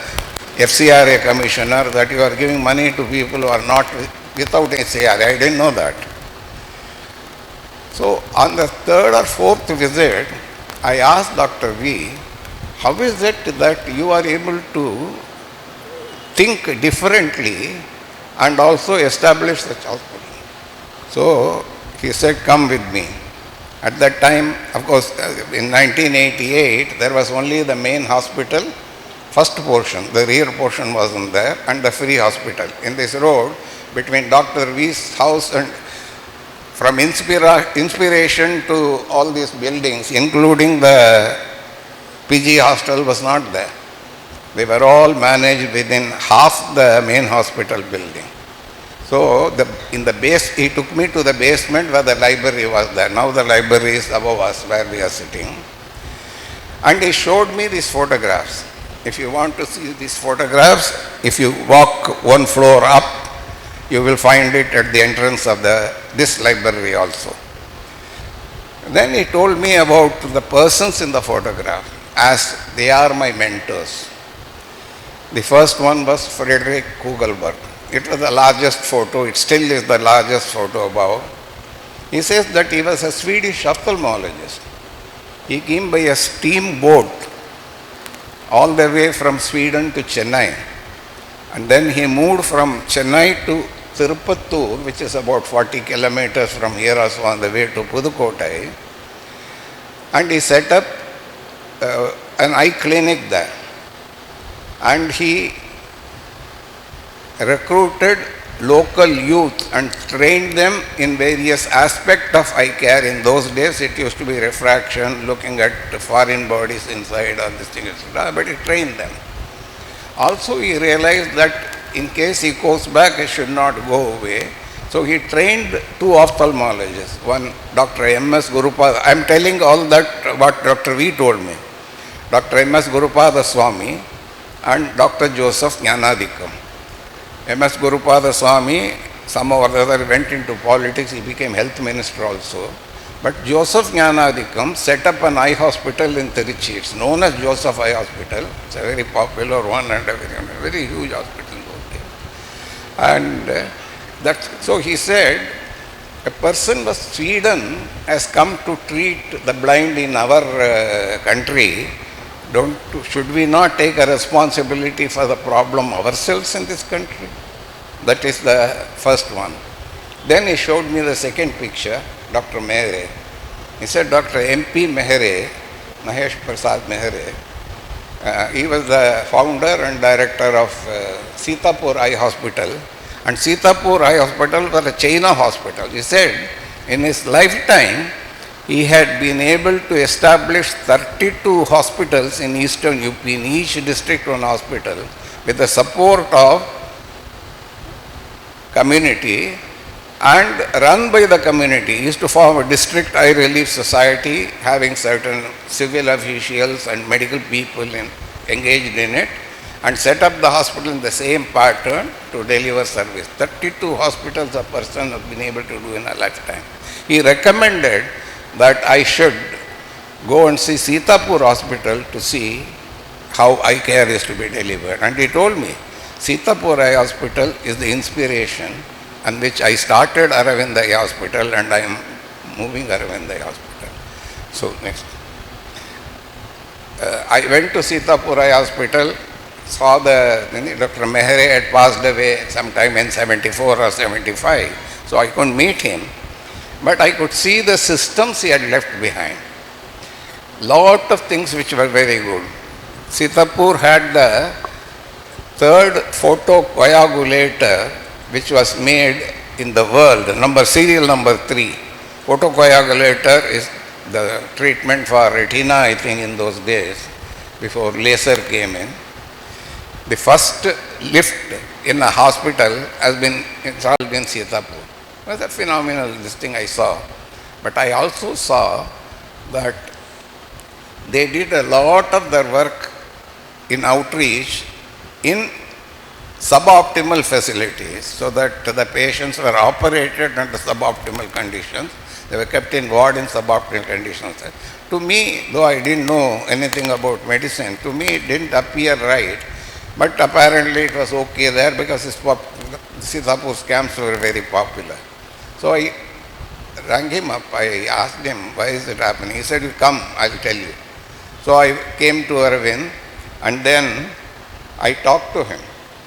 FCRA commissioner that you are giving money to people who are not without FCRA. I didn't know that. So, on the third or fourth visit, I asked Dr. V, how is it that you are able to think differently and also establish such hospital? So he said, come with me. At that time, of course, in 1988, there was only the main hospital, first portion, the rear portion wasn't there, and the free hospital. In this road, between Dr. V's house and from inspiration to all these buildings, including the PG hostel, was not there. They were all managed within half the main hospital building. So, in the base, he took me to the basement where the library was there. Now the library is above us where we are sitting. And he showed me these photographs. If you want to see these photographs, if you walk one floor up, you will find it at the entrance of this library also. Then he told me about the persons in the photograph as they are my mentors. The first one was Frederick Kugelberg. It was the largest photo, it still is the largest photo above. He says that he was a Swedish ophthalmologist. He came by a steamboat all the way from Sweden to Chennai. And then he moved from Chennai to Tirupattur, which is about 40 kilometers from here also on the way to Pudukottai. And he set up an eye clinic there. And he recruited local youth and trained them in various aspects of eye care. In those days, it used to be refraction, looking at the foreign bodies inside or this thing, etc. But he trained them. Also, he realized that in case he goes back, he should not go away. So he trained two ophthalmologists, one Dr. M.S. Gurupada. I am telling all that what Dr. V told me. Dr. M.S. Gurupadaswamy and Dr. Joseph Jnanadikam. M.S. Gurupadaswamy, somehow or other went into politics, he became health minister also. But Joseph Jnanadikam set up an eye hospital in Trichy. It's known as Joseph Eye Hospital. It's a very popular one and a very huge hospital. And so he said, a person of Sweden has come to treat the blind in our country. Should we not take a responsibility for the problem ourselves in this country? That is the first one. Then he showed me the second picture, Dr. Mehere. He said, Dr. M.P. Mehere, Mahesh Prasad Mehere, he was the founder and director of Sitapur Eye Hospital. And Sitapur Eye Hospital was a chain of hospitals. He said, in his lifetime, he had been able to establish 32 hospitals in eastern UP, in each district one hospital, with the support of community and run by the community. He used to form a district eye relief society, having certain civil officials and medical people engaged in it, and set up the hospital in the same pattern to deliver service. 32 hospitals a person has been able to do in a lifetime. He recommended that I should go and see Sitapur Hospital to see how eye care is to be delivered. And he told me, Sitapur Eye Hospital is the inspiration on which I started Aravind Eye Hospital, and I am moving Aravind Eye Hospital. So next. I went to Sitapur Eye Hospital, saw Dr. Mehere had passed away sometime in 74 or 75, so I couldn't meet him. but I could see the systems he had left behind. Lot of things which were very good. Sitapur had the third photocoagulator which was made in the world, serial number 3. Photocoagulator is the treatment for retina, I think, in those days, before laser came in. The first lift in a hospital has been installed in Sitapur. It was a phenomenal this thing I saw. But I also saw that they did a lot of their work in outreach in suboptimal facilities, so that the patients were operated under suboptimal conditions. They were kept in ward in suboptimal conditions. To me, though I didn't know anything about medicine, to me it didn't appear right. But apparently it was okay there because Sitapur's camps were very popular. So I rang him up. I asked him, why is it happening? He said, you come, I'll tell you. So I came to Aravind, and then I talked to him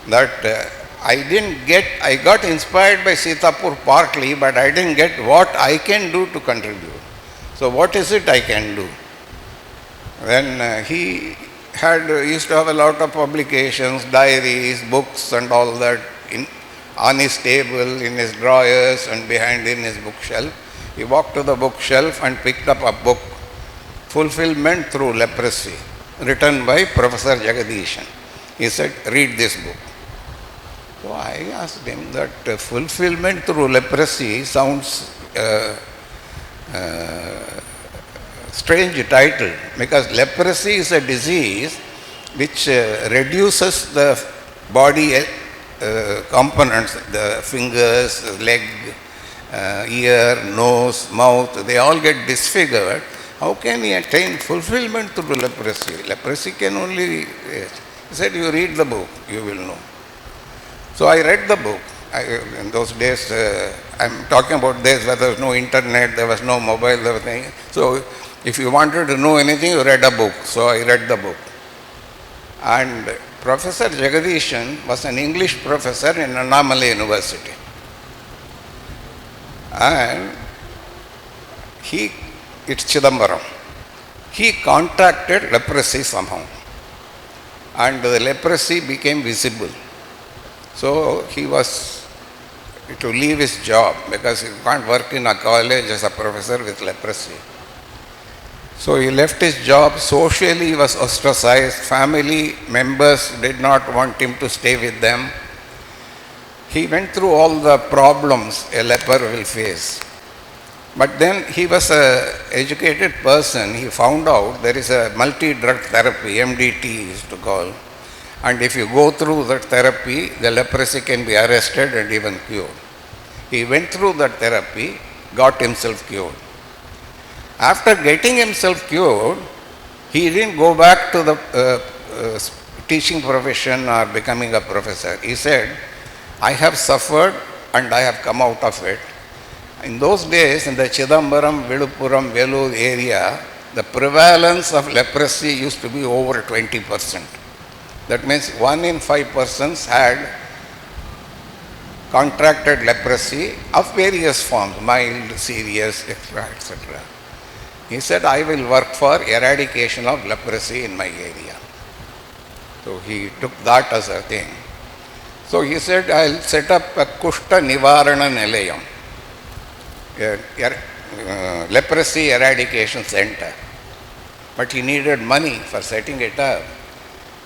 that I got inspired by Sitapur partly, but I didn't get what I can do to contribute. So what is it I can do? Then he used to have a lot of publications, diaries, books and all that on his table, in his drawers and behind in his bookshelf. He walked to the bookshelf and picked up a book, Fulfillment Through Leprosy, written by Professor Jagadishan. He said, read this book. So I asked him that fulfillment through leprosy sounds strange title, because leprosy is a disease which reduces the body components, the fingers, leg, ear, nose, mouth, they all get disfigured. How can he attain fulfillment through leprosy? Leprosy can only... He said, you read the book, you will know. So I read the book. In those days, I'm talking about days where there was no internet, there was no mobile, there was nothing. So if you wanted to know anything, you read a book. So I read the book. And Professor Jagadishan was an English professor in Annamalai University. And it's Chidambaram. He contracted leprosy somehow. And the leprosy became visible. So he was to leave his job because he can't work in a college as a professor with leprosy. So he left his job. Socially he was ostracized. Family members did not want him to stay with them. He went through all the problems a leper will face. But then he was an educated person. He found out there is a multi-drug therapy, MDT is to call. And if you go through that therapy, the leprosy can be arrested and even cured. He went through that therapy, got himself cured. After getting himself cured, he didn't go back to the teaching profession or becoming a professor. He said, I have suffered and I have come out of it. In those days, in the Chidambaram, Viluppuram, Velur area, the prevalence of leprosy used to be over 20%. That means 1 in 5 persons had contracted leprosy of various forms, mild, serious, etc., etc. He said, I will work for eradication of leprosy in my area. So he took that as a thing. So he said, I'll set up a Kushta Nivarana Nilayam, leprosy eradication center. But he needed money for setting it up.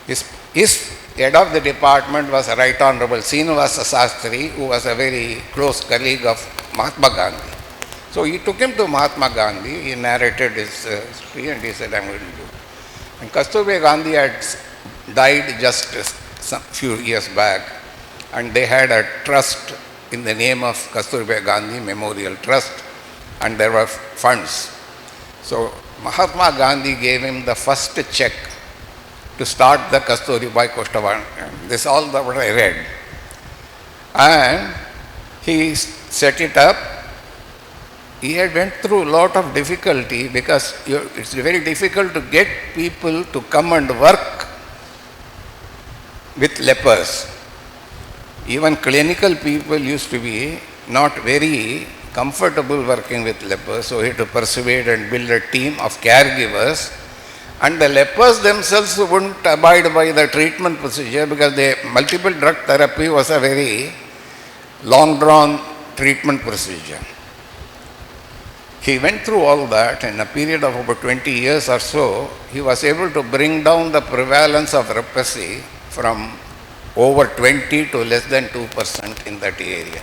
His head of the department was Right Honorable Srinivasa Sastri, who was a very close colleague of Mahatma Gandhi. So he took him to Mahatma Gandhi, he narrated his history and he said, I'm going to do. And Kasturba Gandhi had died just a few years back, and they had a trust in the name of Kasturba Gandhi Memorial Trust, and there were funds. So Mahatma Gandhi gave him the first check to start the Kasturba Kushtavan. This is all that what I read. And he set it up. He had went through a lot of difficulty because it's very difficult to get people to come and work with lepers. Even clinical people used to be not very comfortable working with lepers, so he had to persuade and build a team of caregivers. And the lepers themselves wouldn't abide by the treatment procedure because the multiple drug therapy was a very long-drawn treatment procedure. He went through all that in a period of about 20 years or so. He was able to bring down the prevalence of leprosy from over 20 to less than 2% in that area.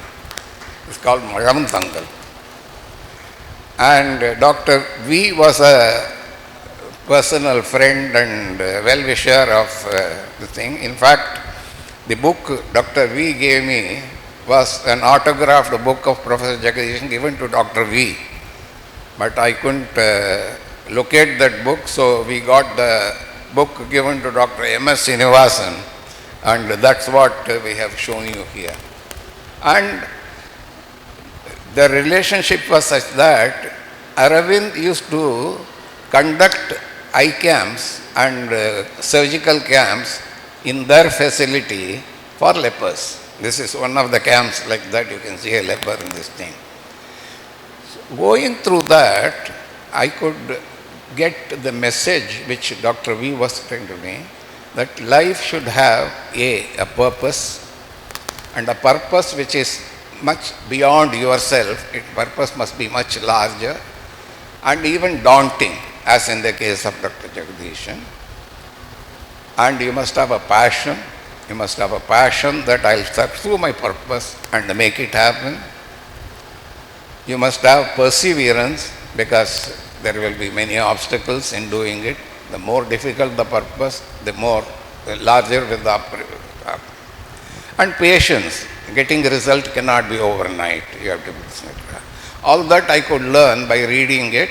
It's called Magamantangal. And Dr. V was a personal friend and well-wisher of the thing. In fact, the book Dr. V gave me was an autographed book of Professor Jagadish given to Dr. V. But I couldn't locate that book, so we got the book given to Dr. M.S. Srinivasan, and that's what we have shown you here. And the relationship was such that Aravind used to conduct eye camps and surgical camps in their facility for lepers. This is one of the camps like that. You can see a leper in this thing. Going through that, I could get the message which Dr. V was saying to me, that life should have a purpose, and a purpose which is much beyond yourself. Its purpose must be much larger and even daunting, as in the case of Dr. Jagadish. And you must have a passion. You must have a passion that I'll pursue my purpose and make it happen. You must have perseverance, because there will be many obstacles in doing it. The more difficult the purpose, the more larger with the and patience. Getting result cannot be overnight. You have to be all that I could learn by reading it,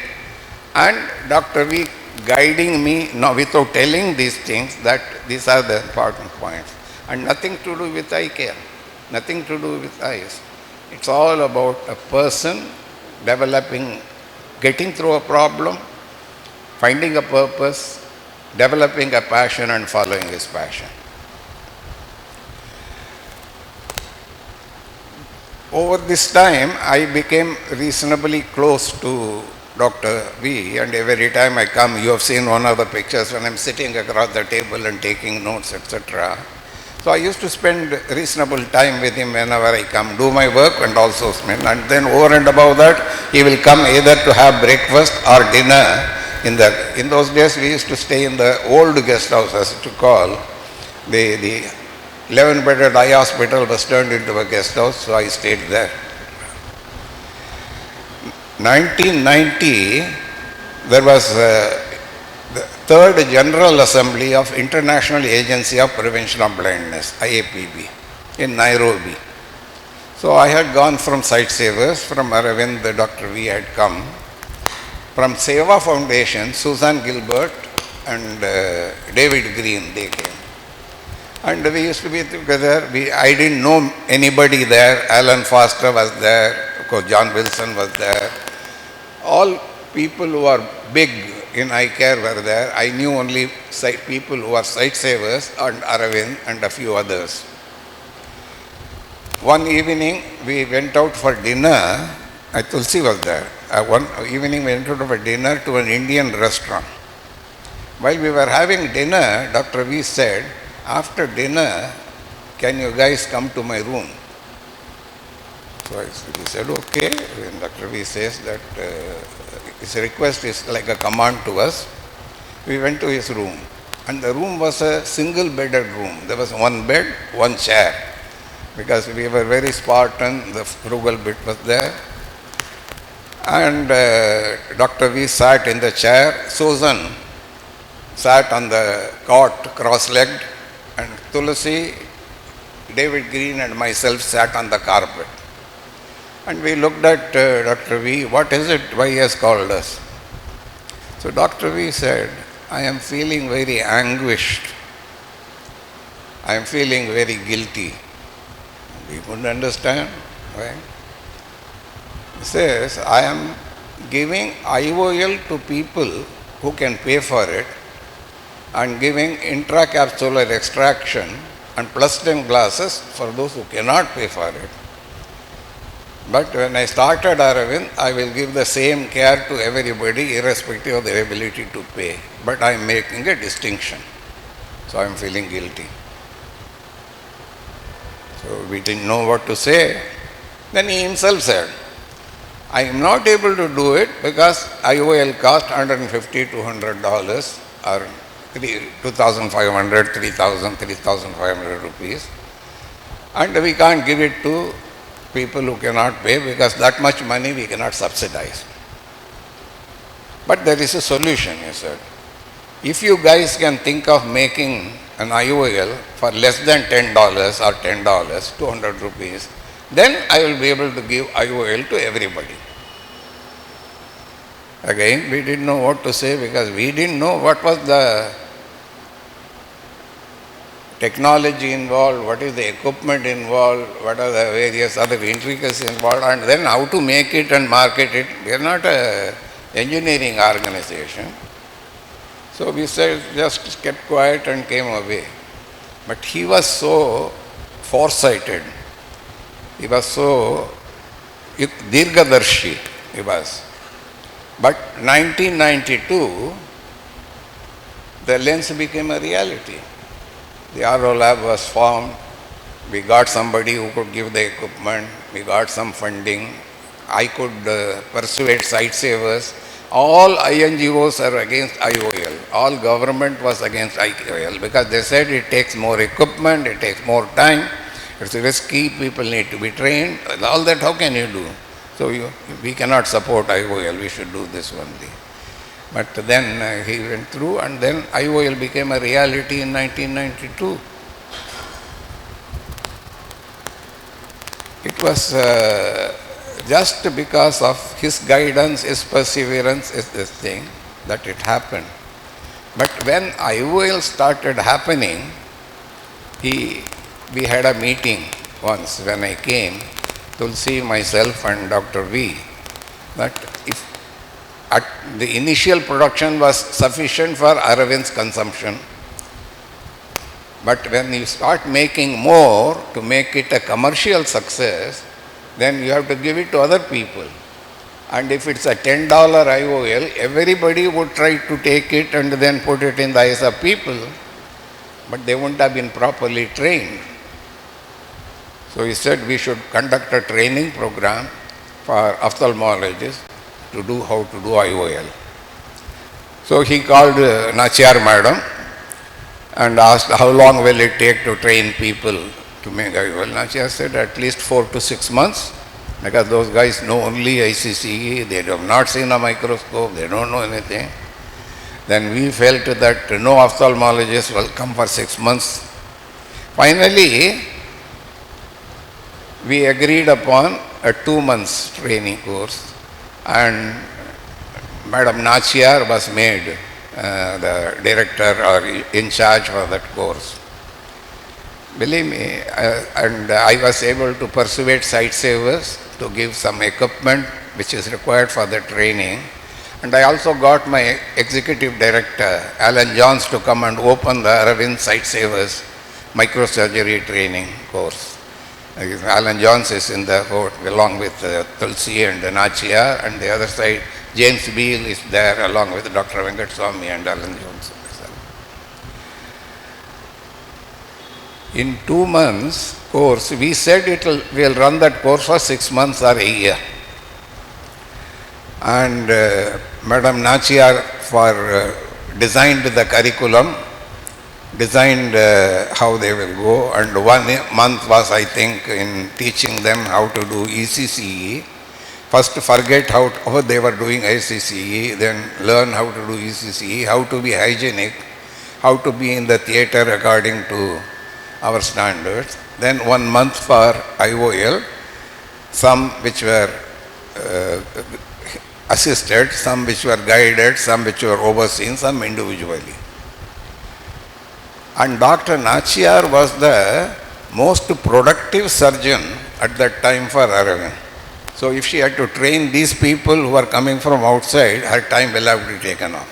and Dr. V guiding me now without telling these things, that these are the important points, and nothing to do with eye care, nothing to do with eyes. It's all about a person developing, getting through a problem, finding a purpose, developing a passion and following his passion. Over this time, I became reasonably close to Dr. V, and every time I come, you have seen one of the pictures when I'm sitting across the table and taking notes, etc. So I used to spend reasonable time with him whenever I come, do my work and also spend. And then over and above that, he will come either to have breakfast or dinner. In those days, we used to stay in the old guest house, as to call. The 11-bedded eye hospital was turned into a guest house, so I stayed there. 1990, there was the Third General Assembly of International Agency of Prevention of Blindness, IAPB, in Nairobi. So I had gone from Sightsavers, from Aravind, Dr. V had come. From Seva Foundation, Susan Gilbert and David Green, they came. And we used to be together. I didn't know anybody there. Alan Foster was there. Of course, John Wilson was there. All people who are big in eye care were there. I knew only people who are Sightsavers and Aravind and a few others. One evening, we went out for dinner. Tulsi was there. One evening, we went out for dinner to an Indian restaurant. While we were having dinner, Dr. V said, after dinner, can you guys come to my room? So he said, okay. When Dr. V says that his request is like a command to us, we went to his room. And the room was a single-bedded room. There was one bed, one chair. Because we were very Spartan, the frugal bit was there. And Dr. V sat in the chair. Susan sat on the cot, cross-legged. And Tulsi, David Green and myself sat on the carpet. And we looked at Dr. V, what is it, why he has called us? So Dr. V said, I am feeling very anguished. I am feeling very guilty. We couldn't understand why. He says, I am giving IOL to people who can pay for it, and giving intracapsular extraction and plus 10 glasses for those who cannot pay for it. But when I started Aravind, I will give the same care to everybody irrespective of their ability to pay. But I am making a distinction. So I am feeling guilty. So we didn't know what to say. Then he himself said, I am not able to do it because IOL cost $150 to $200 or 2,500, 3,000, 3,500 rupees. And we can't give it to people who cannot pay because that much money we cannot subsidize. But there is a solution, he said. If you guys can think of making an IOL for less than $10 or $10, 200 rupees, then I will be able to give IOL to everybody. Again, we didn't know what to say because we didn't know what was the technology involved, what is the equipment involved, what are the various other intricacies involved, and then how to make it and market it. We are not an engineering organization. So we said, just kept quiet and came away. But he was so foresighted. He was so dirgadarshi, he was. But 1992, the lens became a reality. The RO lab was formed. We got somebody who could give the equipment. We got some funding. I could persuade Sightsavers. All INGOs are against IOL. All government was against IOL because they said it takes more equipment, it takes more time, it's risky, people need to be trained. All that how can you do? So we cannot support IOL, we should do this only. But then he went through and then IOL became a reality in 1992. It was just because of his guidance, his perseverance is this thing that it happened. But when IOL started happening, we had a meeting once when I came, Tulsi, myself and Dr. V, that if the initial production was sufficient for Aravind's consumption, but when you start making more to make it a commercial success, then you have to give it to other people. And if it's a $10 IOL, everybody would try to take it and then put it in the eyes of people, but they wouldn't have been properly trained. So he said we should conduct a training program for ophthalmologists to do how to do IOL. So he called Nachyar madam and asked how long will it take to train people to make IOL. Nachyar said at least 4 to 6 months because those guys know only ICCE, they have not seen a microscope, they don't know anything. Then we felt that no ophthalmologist will come for 6 months. Finally, we agreed upon a 2 months training course. And Madam Nachyar was made the director or in charge for that course. Believe me, and I was able to persuade Sightsavers to give some equipment which is required for the training. And I also got my executive director, Alan Johns, to come and open the Aravind Sightsavers microsurgery training course. Alan Johns is in the board along with Tulsi and Nachyar, and the other side James Beale is there along with Dr. Venkataswamy and Alan Johns. In 2 months course, we said we'll run that course for 6 months or a year. And Madam Nachyar designed the curriculum, designed how they will go, and 1 month was, I think, in teaching them how to do ECCE. First forget how they were doing ICCE, then learn how to do ECCE, how to be hygienic, how to be in the theatre according to our standards. Then 1 month for IOL, some which were assisted, some which were guided, some which were overseen, some individually. And Dr. Nachyar was the most productive surgeon at that time for Aravind. So if she had to train these people who are coming from outside, her time will have to be taken off.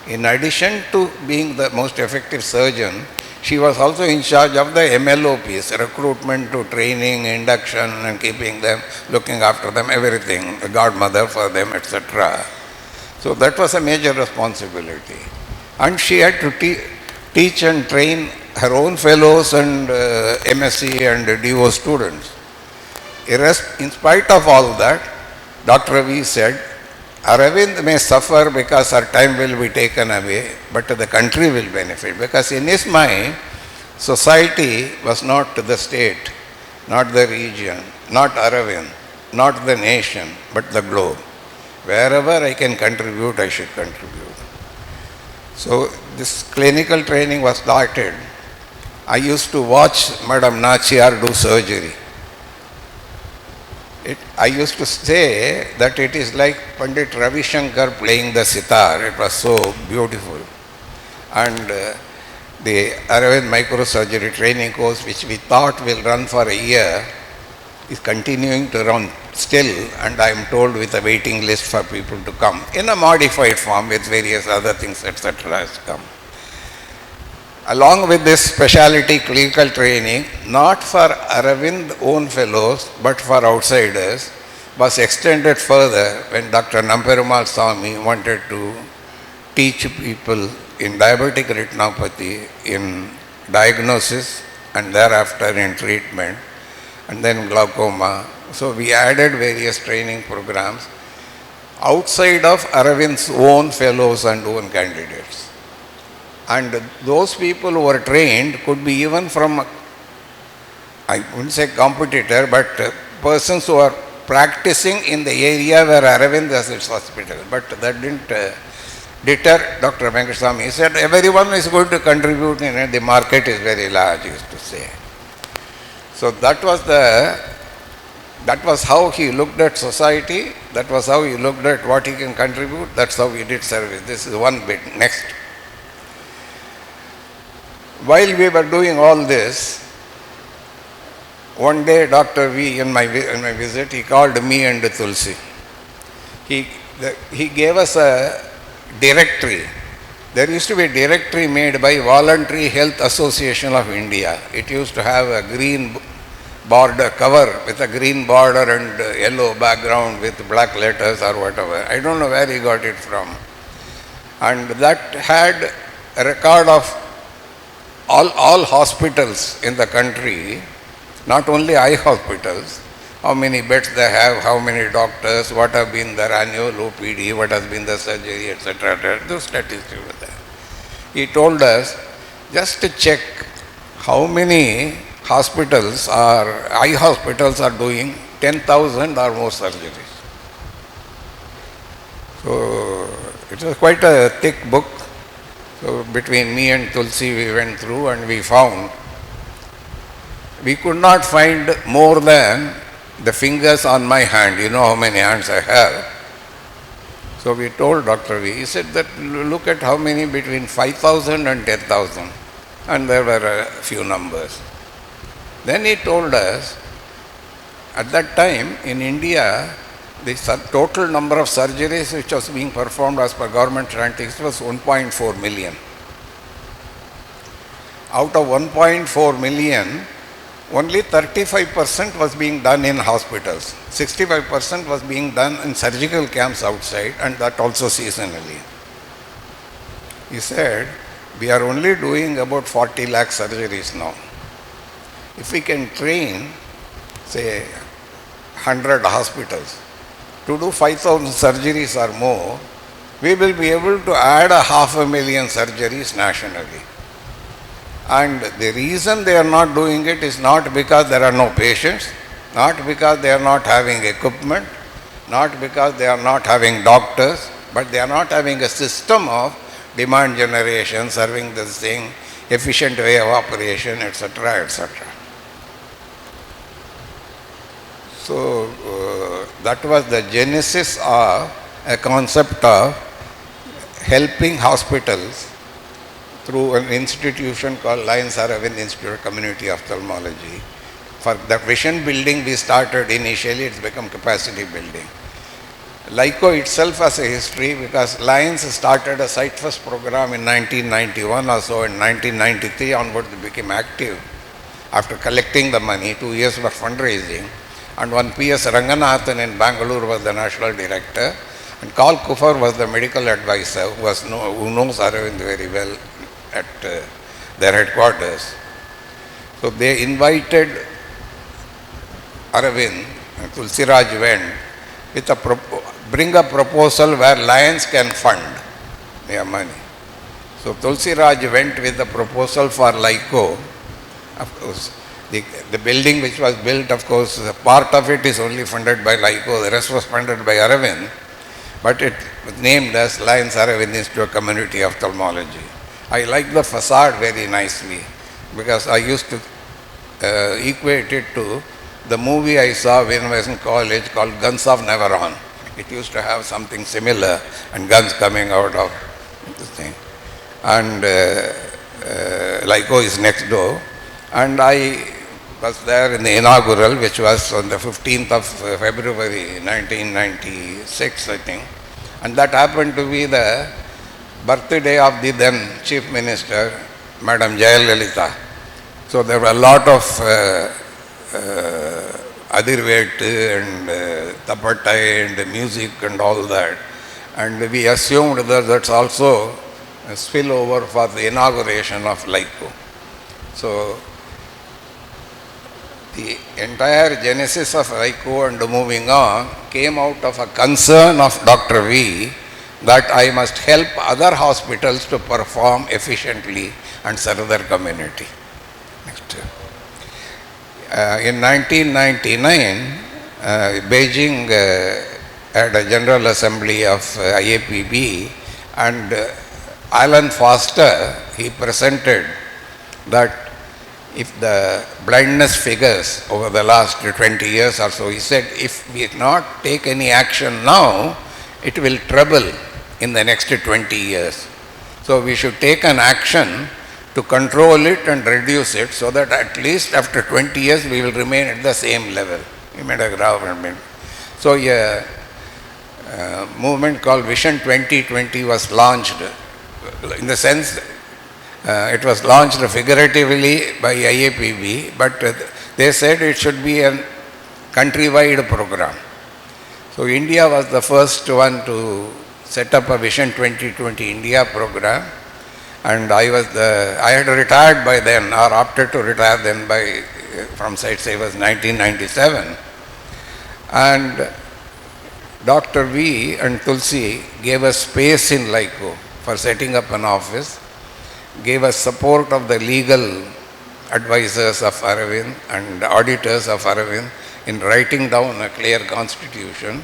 In addition to being the most effective surgeon, She was also in charge of the MLOPs, recruitment to training, induction, and keeping them, looking after them, everything, the godmother for them, etc. So that was a major responsibility. And she had to teach and train her own fellows and MSc and DO students. In spite of all that, Dr. V said, Aravind may suffer because her time will be taken away, but the country will benefit. Because in his mind, society was not the state, not the region, not Aravind, not the nation, but the globe. Wherever I can contribute, I should contribute. So this clinical training was started. I used to watch Madam Nachiar do surgery. I used to say that it is like Pandit Ravi Shankar playing the sitar. It was so beautiful. And the Aravind microsurgery training course, which we thought will run for a year, is continuing to run still, and I am told with a waiting list for people to come in a modified form with various other things, etc. has come. Along with this specialty clinical training, not for Aravind own fellows, but for outsiders, was extended further when Dr. Namperumal Swami wanted to teach people in diabetic retinopathy in diagnosis and thereafter in treatment, and then glaucoma. So we added various training programs outside of Aravind's own fellows and own candidates. And those people who were trained could be even from, I wouldn't say competitor, but persons who are practicing in the area where Aravind has its hospital. But that didn't deter Dr. Venkataswamy. He said, everyone is going to contribute in it. The market is very large, he used to say. So that was how he looked at society. That was how he looked at what he can contribute. That's how he did service. This is one bit. Next. While we were doing all this, one day Dr. V, in my visit, he called me and Tulsi. He gave us a directory. There used to be a directory made by Voluntary Health Association of India. It used to have a green border cover with a green border and yellow background with black letters or whatever. I don't know where he got it from. And that had a record of all hospitals in the country, not only eye hospitals, how many beds they have, how many doctors, what have been their annual OPD, what has been the surgery, etc. Those statistics were there. He told us just to check how many hospitals eye hospitals are doing 10,000 or more surgeries. So it was quite a thick book. So between me and Tulsi we went through and we found we could not find more than the fingers on my hand. You know how many hands I have. So we told Dr. V, he said that look at how many between 5,000 and 10,000. And there were a few numbers. Then he told us, at that time in India, the total number of surgeries which was being performed as per government statistics was 1.4 million. Out of 1.4 million, only 35% was being done in hospitals. 65% was being done in surgical camps outside, and that also seasonally. He said, we are only doing about 40 lakh surgeries now. If we can train, say, 100 hospitals to do 5,000 surgeries or more, we will be able to add 500,000 surgeries nationally. And the reason they are not doing it is not because there are no patients, not because they are not having equipment, not because they are not having doctors, but they are not having a system of demand generation, serving this thing, efficient way of operation, etc., etc. So that was the genesis of a concept of helping hospitals through an institution called Lions Aravind Institute of Community Ophthalmology. For the vision building we started initially, it's become capacity building. LICO itself has a history because Lions started a Sight First program in 1991 or so. In 1993 onwards they became active after collecting the money, 2 years for fundraising. And one P.S. Ranganathan in Bangalore was the national director, and Karl Kuffer was the medical advisor who knows Aravind very well at their headquarters. So they invited Aravind, and Tulsiraj went with bring a proposal where Lions can fund their money. So Tulsiraj went with the proposal for LICO. Of course, the building which was built, of course, part of it is only funded by LICO, the rest was funded by Aravind, but it was named as Lions Aravind Institute of Community Ophthalmology. I like the facade very nicely because I used to equate it to the movie I saw when I was in college called Guns of Navarone. It used to have something similar and guns coming out of this thing. And LICO is next door. And I was there in the inaugural, which was on the 15th of February 1996, I think. And that happened to be the birthday of the then Chief Minister, Madam Jayalalitha. So there were a lot of Adirvet and Tapatai and music and all that. And we assumed that that's also a spillover for the inauguration of LICO. So the entire genesis of LICO and moving on came out of a concern of Dr. V that I must help other hospitals to perform efficiently and serve their community. Next. In 1999, Beijing had a General Assembly of IAPB, and Alan Foster, he presented that if the blindness figures over the last 20 years or so, he said, if we not take any action now, it will treble in the next 20 years. So we should take an action to control it and reduce it so that at least after 20 years we will remain at the same level. He made a graph. So a movement called Vision 2020 was launched. In the sense, it was launched figuratively by IAPB, but they said it should be a countrywide program. So India was the first one to set up a Vision 2020 India program. And I had retired by then, or opted to retire then from Sightsavers 1997. And Dr. V and Tulsi gave us space in LICO for setting up an office, gave us support of the legal advisors of Aravind and auditors of Aravind in writing down a clear constitution,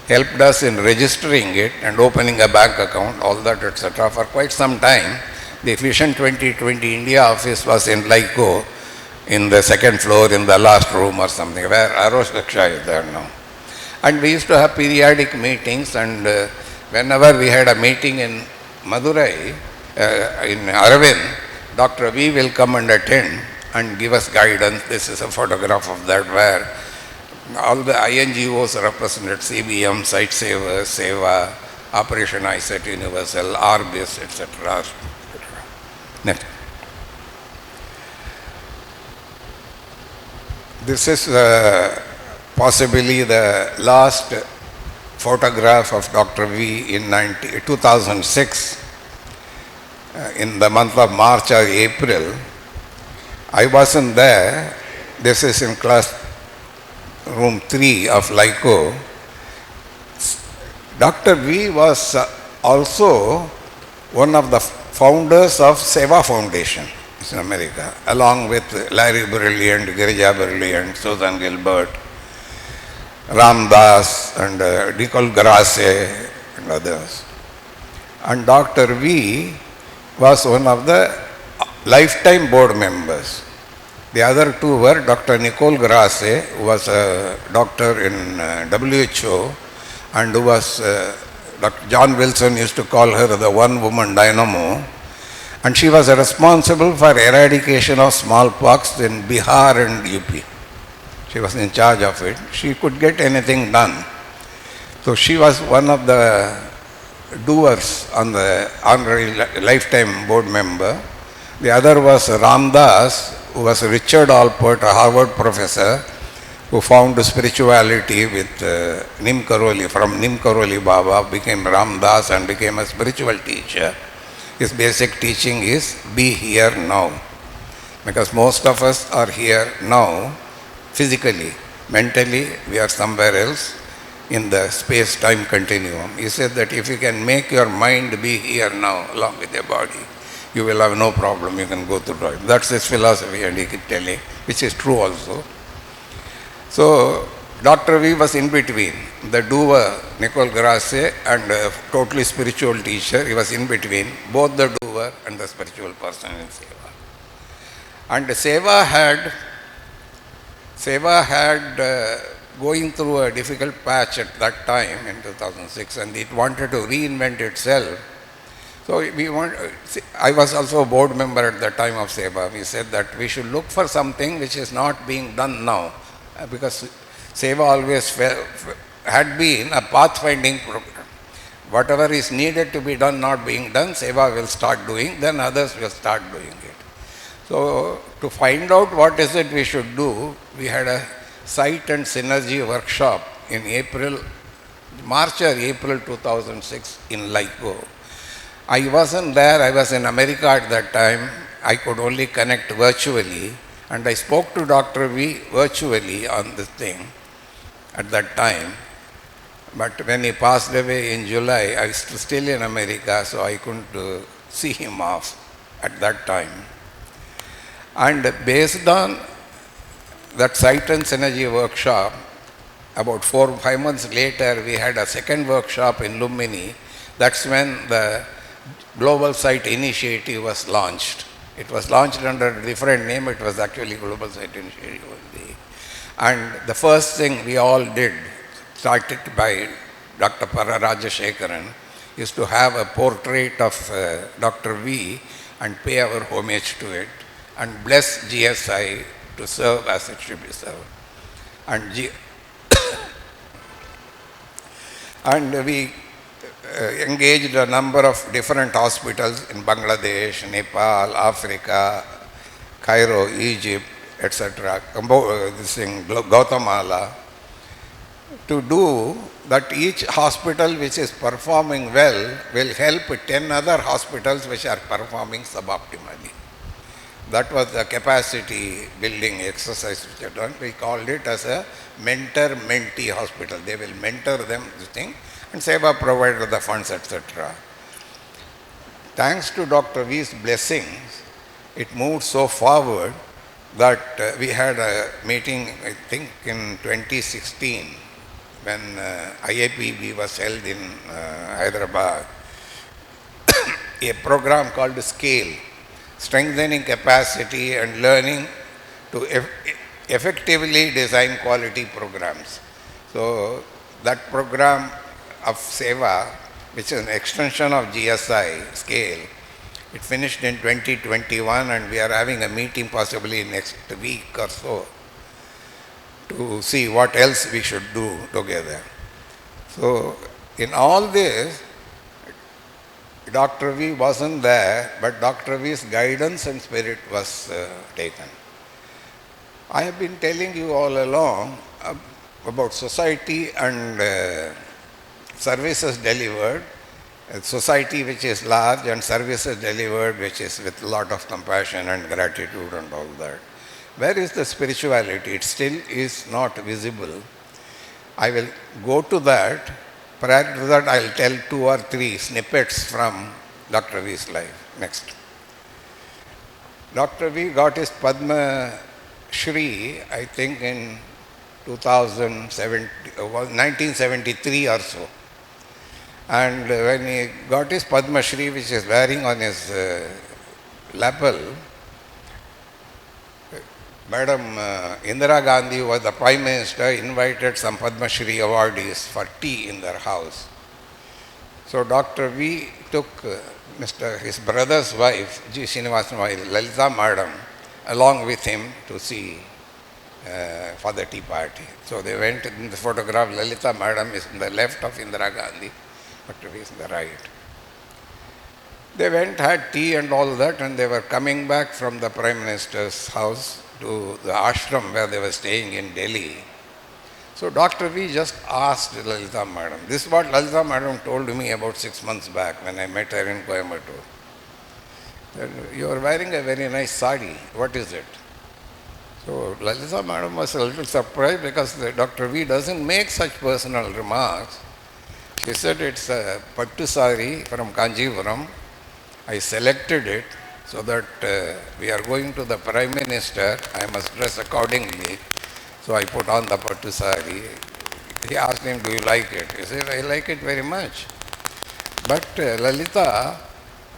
helped us in registering it and opening a bank account, all that, etc. For quite some time, the Vision 2020 India office was in LICO, in the second floor, in the last room or something, where Arosh Raksha is there now. And we used to have periodic meetings, and whenever we had a meeting in Madurai, in Aravind, Dr. V will come and attend and give us guidance. This is a photograph of that, where all the INGOs represented, CBM, Sightsavers, Seva, Operation Eyesight Universal, RBS, etc. Next. This is possibly the last photograph of Dr. V in 2006. In the month of March or April. I wasn't there. This is in class room 3 of LICO. Dr. V was also one of the founders of Seva Foundation in America, along with Larry Brilliant, Girija Brilliant, Susan Gilbert, Ram Das, and Nicole Grasse, and others. And Dr. V was one of the lifetime board members. The other two were Dr. Nicole Grasse, who was a doctor in WHO, and who was, Dr. John Wilson used to call her the one-woman dynamo, and she was responsible for eradication of smallpox in Bihar and UP. She was in charge of it. She could get anything done. So she was one of the doers on the honorary lifetime board member. The other was Ramdas, who was Richard Alpert, a Harvard professor, who found spirituality with Nim Karoli. From Nim Karoli Baba became Ramdas and became a spiritual teacher. His basic teaching is be here now. Because most of us are here now, physically. Mentally, we are somewhere else in the space-time continuum. He said that if you can make your mind be here now along with your body, you will have no problem, you can go through life. That's his philosophy, and he kept telling, which is true also. So, Dr. V was in between, the doer, Nicole Grasse, and a totally spiritual teacher. He was in between, both the doer and the spiritual person in Seva. And Seva had going through a difficult patch at that time in 2006, and it wanted to reinvent itself. So I was also a board member at the time of Seva. We said that we should look for something which is not being done now, because Seva always had been a pathfinding program. Whatever is needed to be done, not being done, Seva will start doing, then others will start doing it. So to find out what is it we should do, we had a Sight and Synergy workshop in March or April 2006 in Lico. I wasn't there, I was in America at that time. I could only connect virtually, and I spoke to Dr. V virtually on this thing at that time. But when he passed away in July, I was still in America, so I couldn't see him off at that time. And based on that Sight and Synergy workshop, about 4 or 5 months later, we had a second workshop in Lumini. That's when the Global Sight Initiative was launched. It was launched under a different name. It was actually Global Sight Initiative only. And the first thing we all did, started by Dr. Pararajashekaran, is to have a portrait of Dr. V and pay our homage to it and bless GSI to serve as it should be served. And we engaged a number of different hospitals in Bangladesh, Nepal, Africa, Cairo, Egypt, etc., Guatemala, to do that each hospital which is performing well will help 10 other hospitals which are performing suboptimally. That was the capacity building exercise which we done. We called it as a mentor-mentee hospital. They will mentor them this thing, and Seva provided the funds, etc. Thanks to Dr. V's blessings, it moved so forward that we had a meeting, I think in 2016, when IAPB was held in Hyderabad, a program called SCALE, Strengthening Capacity and Learning to Effectively Design Quality Programs. So that program of Seva, which is an extension of GSI SCALE, it finished in 2021, and we are having a meeting possibly next week or so to see what else we should do together. So in all this, Dr. V wasn't there, but Dr. V's guidance and spirit was taken. I have been telling you all along about society and services delivered, a society which is large and services delivered which is with a lot of compassion and gratitude and all that. Where is the spirituality? It still is not visible. I will go to that. Prior to that, I will tell 2 or 3 snippets from Dr. V's life. Next. Dr. V got his Padma Shri, I think in 1973 or so. And when he got his Padma Shri, which is wearing on his lapel, Madam Indira Gandhi, who was the Prime Minister, invited some Padma Shri awardees for tea in their house. So Dr. V took his brother's wife, G. Srinivasan, Lalita Madam, along with him to see for the tea party. So they went in the photograph. Lalita Madam is on the left of Indira Gandhi, Dr. V is on the right. They went, had tea and all that, and they were coming back from the Prime Minister's house to the ashram where they were staying in Delhi. So Dr. V just asked Lalita Madam. This is what Lalita Madam told me about 6 months back when I met her in Coimbatore. You are wearing a very nice sari. What is it? So Lalita Madam was a little surprised because Dr. V doesn't make such personal remarks. She said it's a pattu sari from Kanjipuram. I selected it so that we are going to the Prime Minister. I must dress accordingly. So I put on the pattu sari. He asked him, do you like it? He said, I like it very much. But Lalita,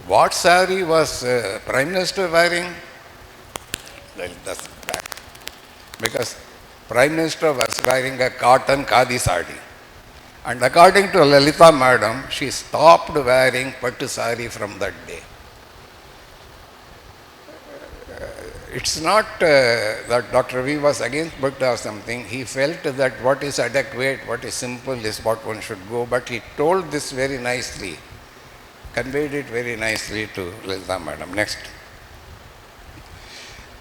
what sari was Prime Minister wearing? Lalita's back. Because Prime Minister was wearing a cotton khadi sari. And according to Lalita Madam, she stopped wearing pattu sari from that day. It's not that Dr. V was against pattu or something. He felt that what is adequate, what is simple is what one should go. But he told this very nicely, conveyed it very nicely to Lalita Madam. Next.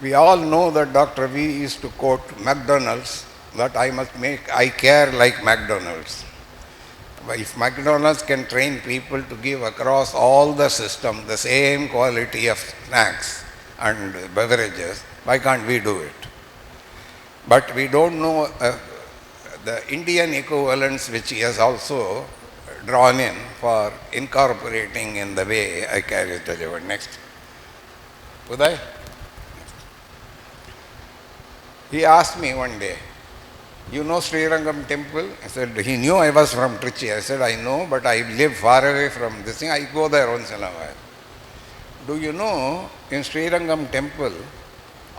We all know that Dr. V used to quote McDonald's, that I must make eye care like McDonald's. If McDonald's can train people to give across all the system the same quality of snacks and beverages, why can't we do it? But we don't know the Indian equivalents which he has also drawn in for incorporating in the way eye care is delivered. Next. Uday? He asked me one day, you know Sri Rangam temple? I said, he knew I was from Trichy. I said, I know, but I live far away from this thing. I go there once in a while. Do you know, in Sri Rangam temple,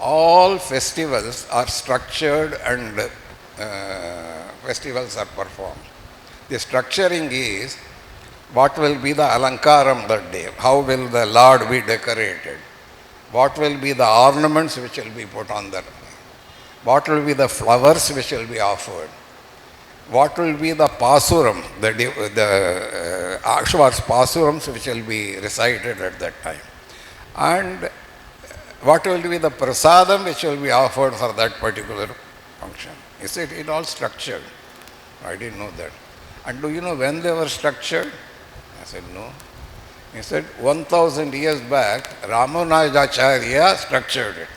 all festivals are structured and festivals are performed. The structuring is, what will be the alankaram that day? How will the Lord be decorated? What will be the ornaments which will be put on that? What will be the flowers which will be offered? What will be the pasuram, the Ashwar's pasurams which will be recited at that time? And what will be the prasadam which will be offered for that particular function? He said, it all structured. I didn't know that. And do you know when they were structured? I said, no. He said, 1000 years back, Ramanujacharya structured it.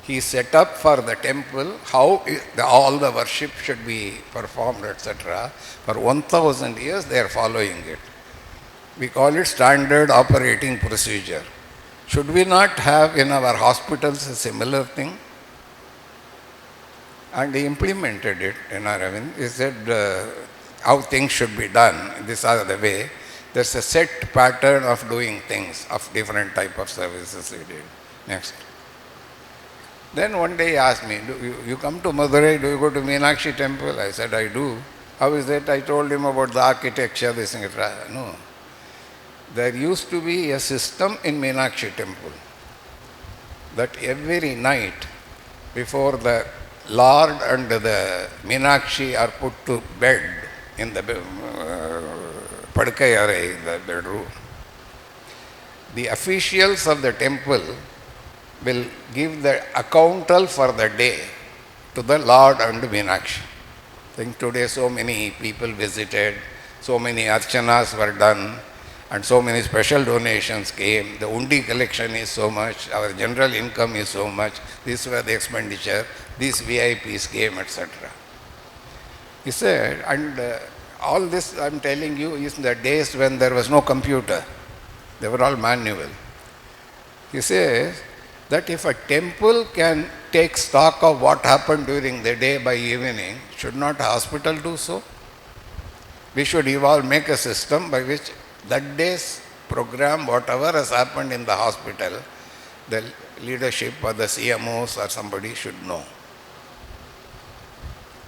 He set up for the temple how all the worship should be performed, etc. For 1000 years they are following it. We call it standard operating procedure. Should we not have in our hospitals a similar thing? And he implemented it in Aravind. He said how things should be done. These are the way. There's a set pattern of doing things, of different type of services he did. Next. Then one day he asked me, you come to Madurai, do you go to Meenakshi temple? I said, I do. How is that? I told him about the architecture, this thing, etc. No. There used to be a system in Meenakshi temple that every night before the Lord and the Meenakshi are put to bed in the Padkai Arai, the bedroom, the officials of the temple will give the accountal for the day to the Lord and Meenakshi. I think today so many people visited, so many archanas were done, and so many special donations came. The undi collection is so much, our general income is so much, this were the expenditure, these VIPs came, etc. He said, and all this I am telling you is in the days when there was no computer. They were all manual. He says that if a temple can take stock of what happened during the day by evening, should not a hospital do so? We should evolve, make a system by which that day's program, whatever has happened in the hospital, the leadership or the CMOs or somebody should know.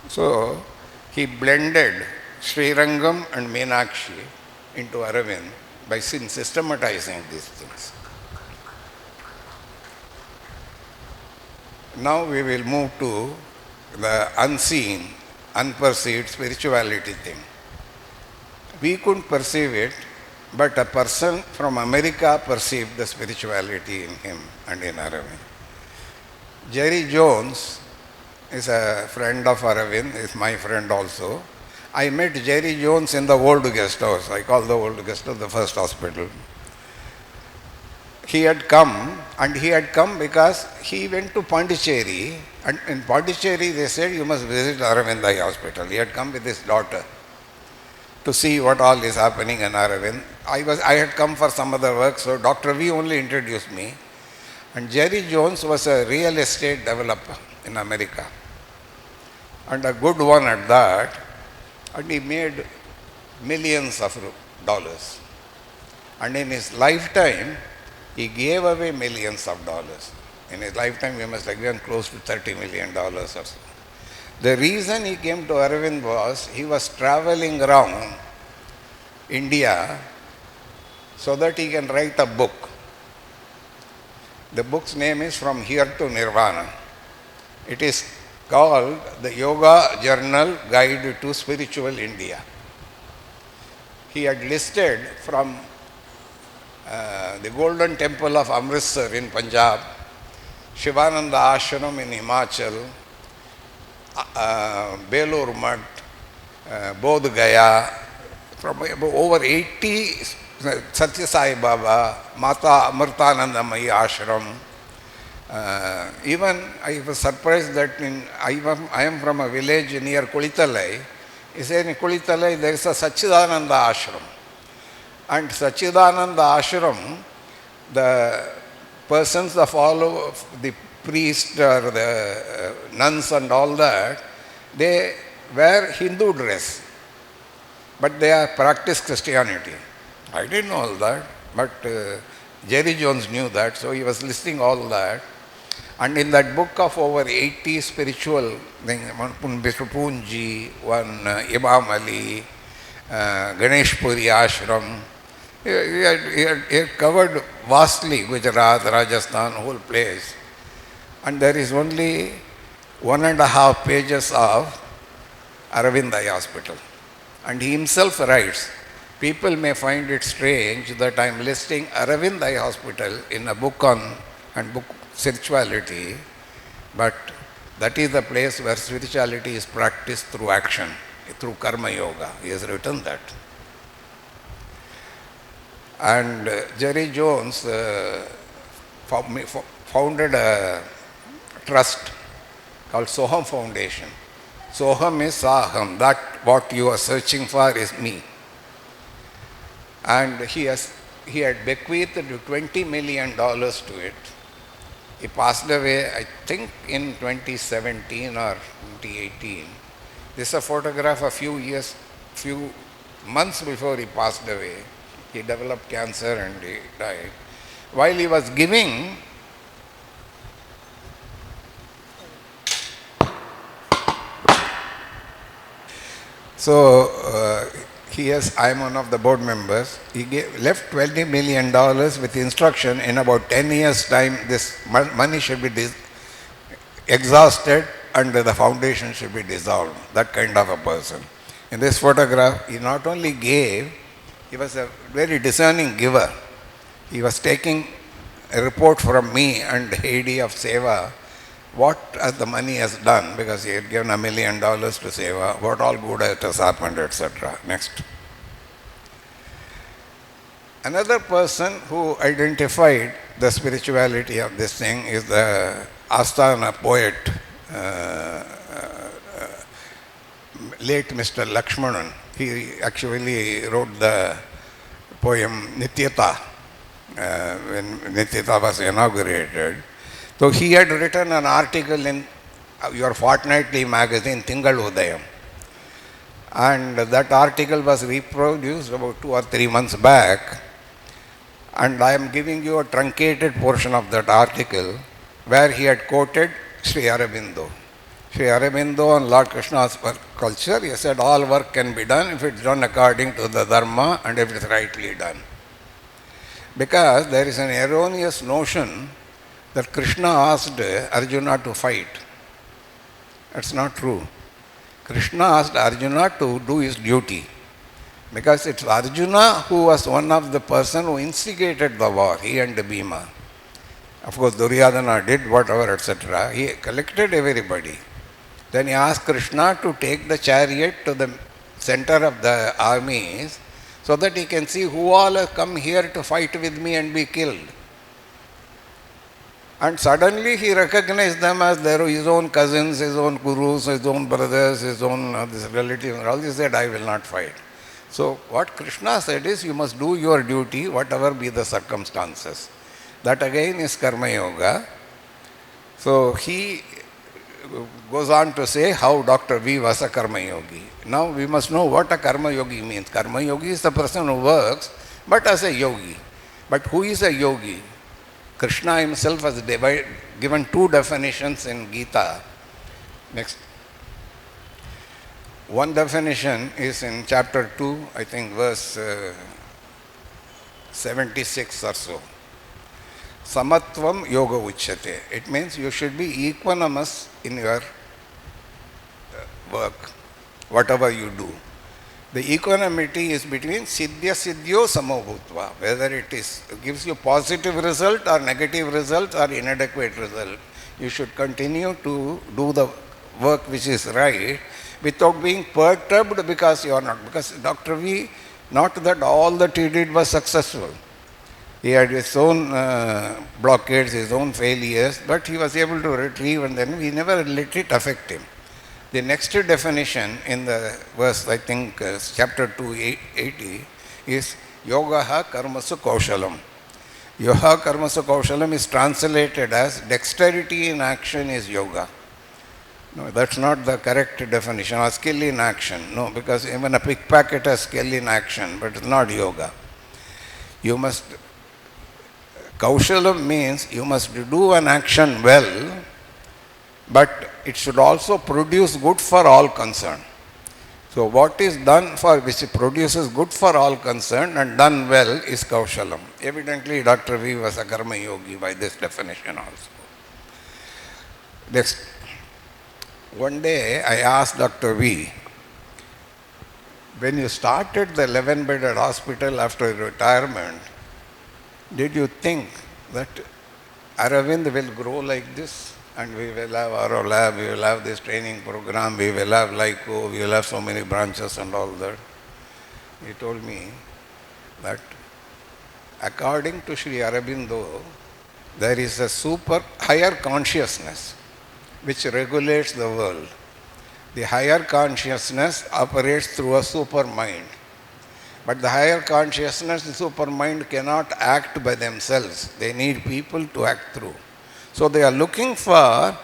So he blended Sri Rangam and Meenakshi into Aravind by systematizing these things. Now we will move to the unseen, unperceived spirituality thing. We couldn't perceive it, but a person from America perceived the spirituality in him and in Aravind. Jerry Jones is a friend of Aravind, is my friend also. I met Jerry Jones in the old guest house. I call the old guest house the first hospital. He had come, and he had come because he went to Pondicherry, and in Pondicherry they said you must visit Aravind Eye Hospital. He had come with his daughter to see what all is happening in Aravind. I had come for some other work, so Dr. V only introduced me. And Jerry Jones was a real estate developer in America, and a good one at that, and he made millions of dollars. And in his lifetime, he gave away millions of dollars. In his lifetime, he must have given close to $30 million or so. The reason he came to Aravind was he was traveling around India so that he can write a book. The book's name is From Here to Nirvana. It is called the Yoga Journal Guide to Spiritual India. He had listed from the Golden Temple of Amritsar in Punjab, Shivananda Ashram in Himachal, Belur Mutt, Bodh Gaya, from over 80, Satya Sai Baba, Mata Amritanandamayi Ashram. Even I was surprised that I am from a village near Kulitalai. He said in Kulitalai there is a Sachidananda Ashram. And Sachidananda Ashram, the persons that follow the priest or the nuns and all that, they wear Hindu dress, but they are practice Christianity. I didn't know all that, but Jerry Jones knew that, so he was listing all that. And in that book of over 80 spiritual things, one Mr. Poonji, one Imam Ali, Ganesh Puri Ashram, he had covered vastly Gujarat, Rajasthan, whole place. And there is only 1.5 pages of Aravind Eye Hospital. And he himself writes, people may find it strange that I am listing Aravind Eye Hospital in a book on book spirituality, but that is the place where spirituality is practiced through action, through karma yoga. He has written that. And Jerry Jones founded a trust called Soham Foundation. Soham is Saham, that what you are searching for is me. And he had bequeathed $20 million to it. He passed away, I think, in 2017 or 2018. This is a photograph a few months before he passed away. He developed cancer and he died. While he was giving, I am one of the board members. He left $20 million with instruction in about 10 years' time this money should be exhausted and the foundation should be dissolved. That kind of a person. In this photograph, he not only gave, he was a very discerning giver. He was taking a report from me and Heidi of Seva, what the money has done, because he had given $1 million to Seva, what all good has happened, etc. Next. Another person who identified the spirituality of this thing is the Asthana poet, late Mr. Lakshmanan. He actually wrote the poem Nityata when Nityata was inaugurated. So he had written an article in your fortnightly magazine, Tingal Udayam. And that article was reproduced about 2 or 3 months back. And I am giving you a truncated portion of that article where he had quoted Sri Aurobindo. Sri Aurobindo on Lord Krishna's culture, he said all work can be done if it's done according to the dharma and if it's rightly done. Because there is an erroneous notion that Krishna asked Arjuna to fight. That's not true. Krishna asked Arjuna to do his duty, because it's Arjuna who was one of the person who instigated the war, he and Bhima. Of course, Duryodhana did whatever, etc. He collected everybody. Then he asked Krishna to take the chariot to the center of the armies so that he can see who all have come here to fight with me and be killed. And suddenly he recognized them as his own cousins, his own gurus, his own brothers, his own relatives. All he said, I will not fight. So what Krishna said is, you must do your duty, whatever be the circumstances. That again is Karma Yoga. So he goes on to say how Dr. V was a Karma Yogi. Now we must know what a Karma Yogi means. Karma Yogi is the person who works, but as a yogi. But who is a yogi? Krishna himself has given two definitions in Gita. Next. One definition is in chapter 2, I think verse 76 or so. Samatvam yoga uchyate. It means you should be equanimous in your work, whatever you do. The equanimity is between siddhya siddhyo samobhutva, whether it gives you positive result or negative result or inadequate result. You should continue to do the work which is right without being perturbed because you are not. Because Dr. V, not that all that he did was successful. He had his own blockades, his own failures, but he was able to retrieve, and then we never let it affect him. The next definition in the verse, I think chapter 280, is yogaha karmasu kaushalam. Yoga karmasu kaushalam is translated as dexterity in action is yoga. No, that's not the correct definition, or skill in action. No, because even a pickpocket has skill in action, but it's not yoga. You must, kaushalam means you must do an action well, but it should also produce good for all concerned. So what is done for, which produces good for all concerned and done well, is kaushalam. Evidently Dr. V was a karma yogi by this definition also. Next. One day I asked Dr. V, when you started the 11-bedded hospital after retirement, did you think that Aravind will grow like this? And we will have our lab, we will have this training program, we will have LICO, we will have so many branches and all that. He told me that according to Sri Aurobindo, there is a higher consciousness which regulates the world. The higher consciousness operates through a super mind. But the higher consciousness, the super mind cannot act by themselves. They need people to act through. So they are looking for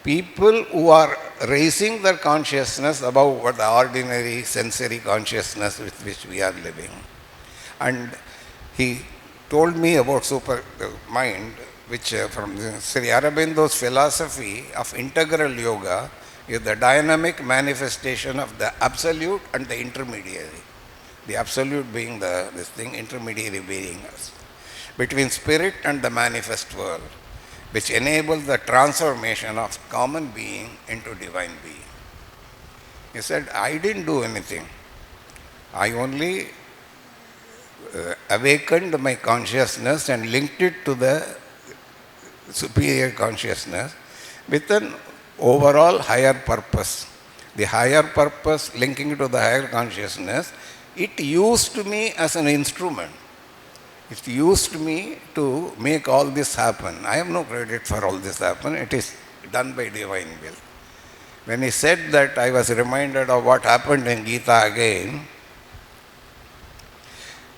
people who are raising their consciousness above what the ordinary sensory consciousness with which we are living. And he told me about super mind, which from Sri Aurobindo's philosophy of integral yoga is the dynamic manifestation of the absolute and the intermediary. The absolute being this thing, intermediary being us, between spirit and the manifest world, which enables the transformation of common being into divine being. He said, I didn't do anything. I only awakened my consciousness and linked it to the superior consciousness with an overall higher purpose. The higher purpose linking to the higher consciousness, it used me as an instrument. It used me to make all this happen. I have no credit for all this happen. It is done by divine will. When he said that, I was reminded of what happened in Gita again.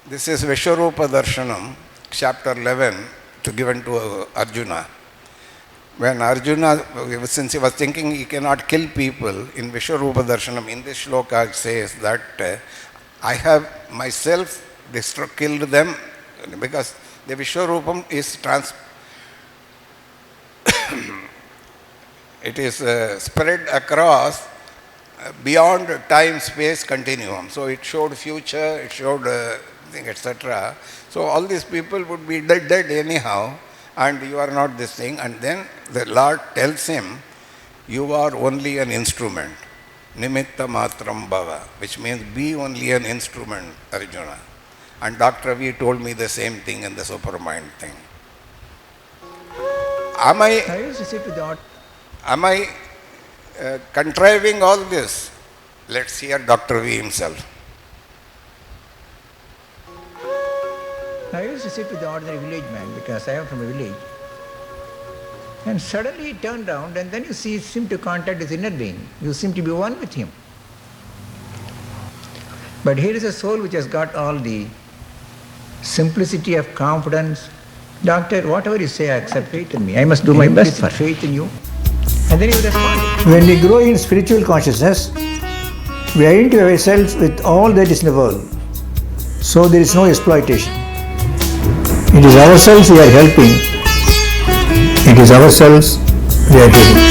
This is Vishwarupa Darshanam, chapter 11, given to Arjuna. When Arjuna, since he was thinking he cannot kill people, in Vishwarupa Darshanam, in this shloka it says that I have myself killed them, because the Vishwarupam is it is spread across beyond time-space continuum. So it showed future, it showed etc. So all these people would be dead anyhow, and you are not this thing. And then the Lord tells him, you are only an instrument. Nimitta matram bhava, which means be only an instrument, Arjuna. And Dr. V told me the same thing in the supermind thing. Am I used to sit with the Am I contriving all this? Let's hear Dr. V himself. I used to sit with the ordinary village man because I am from a village. And suddenly he turned around and then you seem to contact his inner being. You seem to be one with him. But here is a soul which has got all the simplicity of confidence. Doctor, whatever you say, I accept faith in me. I must do my best for faith in you. And then you respond. When we grow in spiritual consciousness, we identify ourselves with all that is in the world. So there is no exploitation. It is ourselves we are helping. It is ourselves we are helping.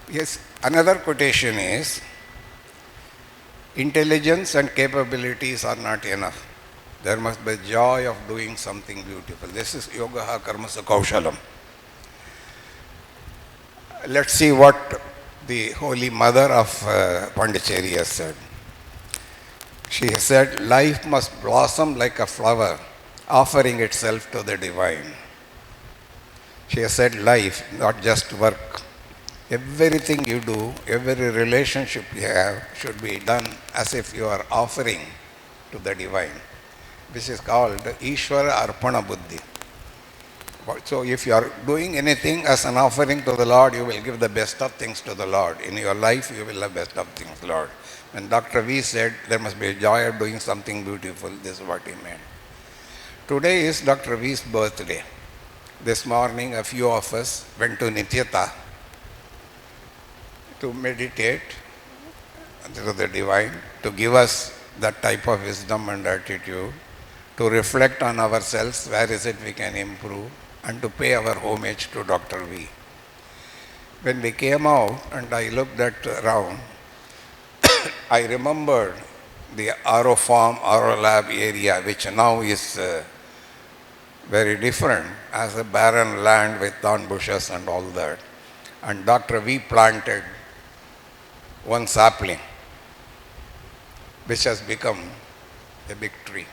Yes, another quotation is, intelligence and capabilities are not enough. There must be joy of doing something beautiful. This is yogaha karmasa kaushalam. Let's see what the Holy Mother of Pondicherry has said. She has said, life must blossom like a flower, offering itself to the divine. She has said life, not just work. Everything you do, every relationship you have should be done as if you are offering to the divine, which is called Ishvara Arpana Buddhi. So if you are doing anything as an offering to the Lord, you will give the best of things to the Lord. In your life, you will have best of things, Lord. When Dr. V said there must be a joy of doing something beautiful, this is what he meant. Today is Dr. V's birthday. This morning, a few of us went to Nityata to meditate to the divine, to give us that type of wisdom and attitude, to reflect on ourselves, where is it we can improve, and to pay our homage to Dr. V. When we came out and I looked at around, I remembered the Aero Farm, Aero Lab area, which now is very different, as a barren land with thorn bushes and all that. And Dr. V planted one sapling, which has become a big tree.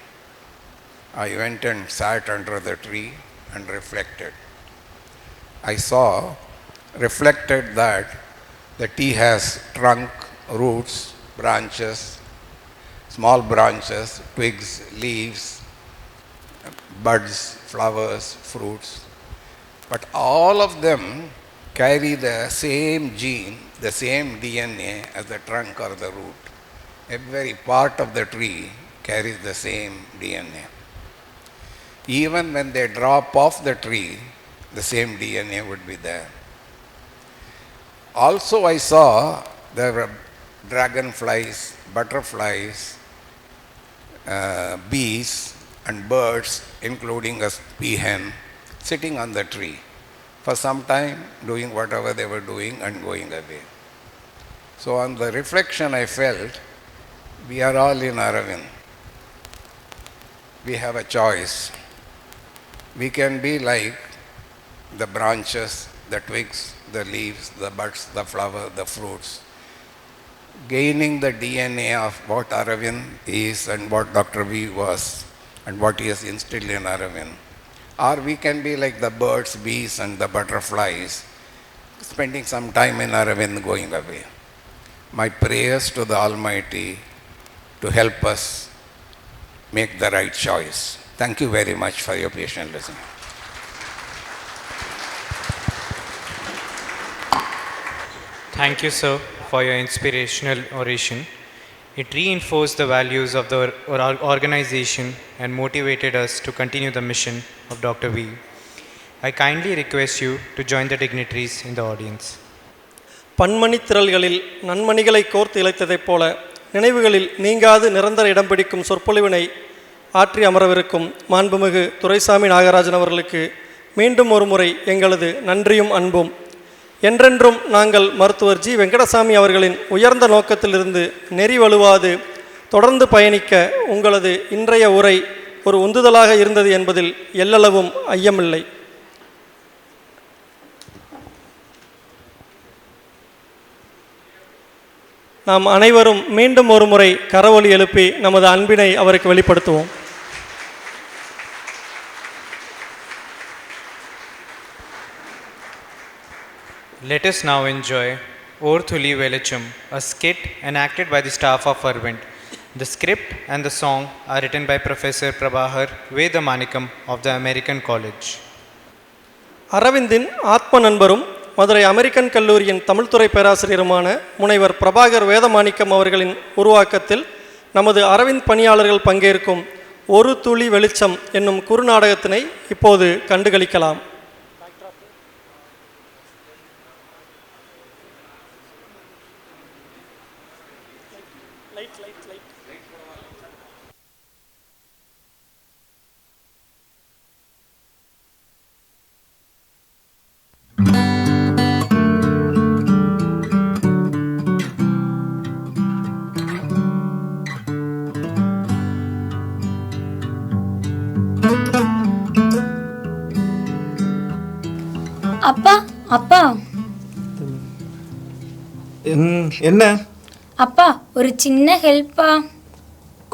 I went and sat under the tree and reflected. I saw, reflected that the tree has trunk, roots, branches, small branches, twigs, leaves, buds, flowers, fruits. But all of them carry the same gene, the same DNA as the trunk or the root. Every part of the tree carries the same DNA. Even when they drop off the tree, the same DNA would be there. Also, I saw there were dragonflies, butterflies, bees, and birds, including a peahen, sitting on the tree for some time, doing whatever they were doing and going away. So on the reflection I felt, we are all in Aravind. We have a choice. We can be like the branches, the twigs, the leaves, the buds, the flower, the fruits, gaining the DNA of what Aravind is and what Dr. V was and what he has instilled in Aravind. Or we can be like the birds, bees, and the butterflies, spending some time in Aravind, going away. My prayers to the Almighty to help us make the right choice. Thank you very much for your patient listening. Thank you, sir, for your inspirational oration. It reinforced the values of the organization and motivated us to continue the mission of Dr. V. I kindly request you to join the dignitaries in the audience. பன்மணி திரள்களில் நன்மணிகளை கோர்த்து இழைத்ததைப் போல நினைவுகளில் நீங்காது நிரந்தர இடம் பிடிக்கும் சொற்பொழிவினை ஆற்றி அமரவிருக்கும் மாண்புமிகு துரைசாமி நாகராஜன் அவர்களுக்கு மீண்டும் ஒரு முறை எங்களது நன்றியும் அன்பும். என்றென்றும் நாங்கள் மருத்துவர் ஜி வெங்கடசாமி அவர்களின் உயர்ந்த நோக்கத்திலிருந்து நெறி வலுவாது தொடர்ந்து பயணிக்க உங்களது இன்றைய உரை ஒரு உந்துதலாக இருந்தது என்பதில் எல்லளவும் ஐயமில்லை. நாம் அனைவரும் மீண்டும் ஒரு முறை கரவொலி எழுப்பி நமது அன்பினை அவருக்கு வெளிப்படுத்துவோம். Let us now enjoy Or Thuli Velachum, a skit enacted by the staff of Aravind. The script and the song are written by Professor Prabhakar Vedamanikam of the American College. அரவிந்தின் ஆத்ம நண்பரும் மதுரை அமெரிக்கன் கல்லூரியின் தமிழ்துறை பேராசிரியருமான முனைவர் பிரபாகர் வேதமாணிக்கம் அவர்களின் உருவாக்கத்தில் நமது அரவிந்த் பணியாளர்கள் பங்கேற்கும் ஒரு துளி வெளிச்சம் என்னும் குறுநாடகத்தினை இப்போது கண்டுகளிக்கலாம். அப்பா அப்பா என்ன அப்பா ஒரு சின்ன ஹெல்ப்பா.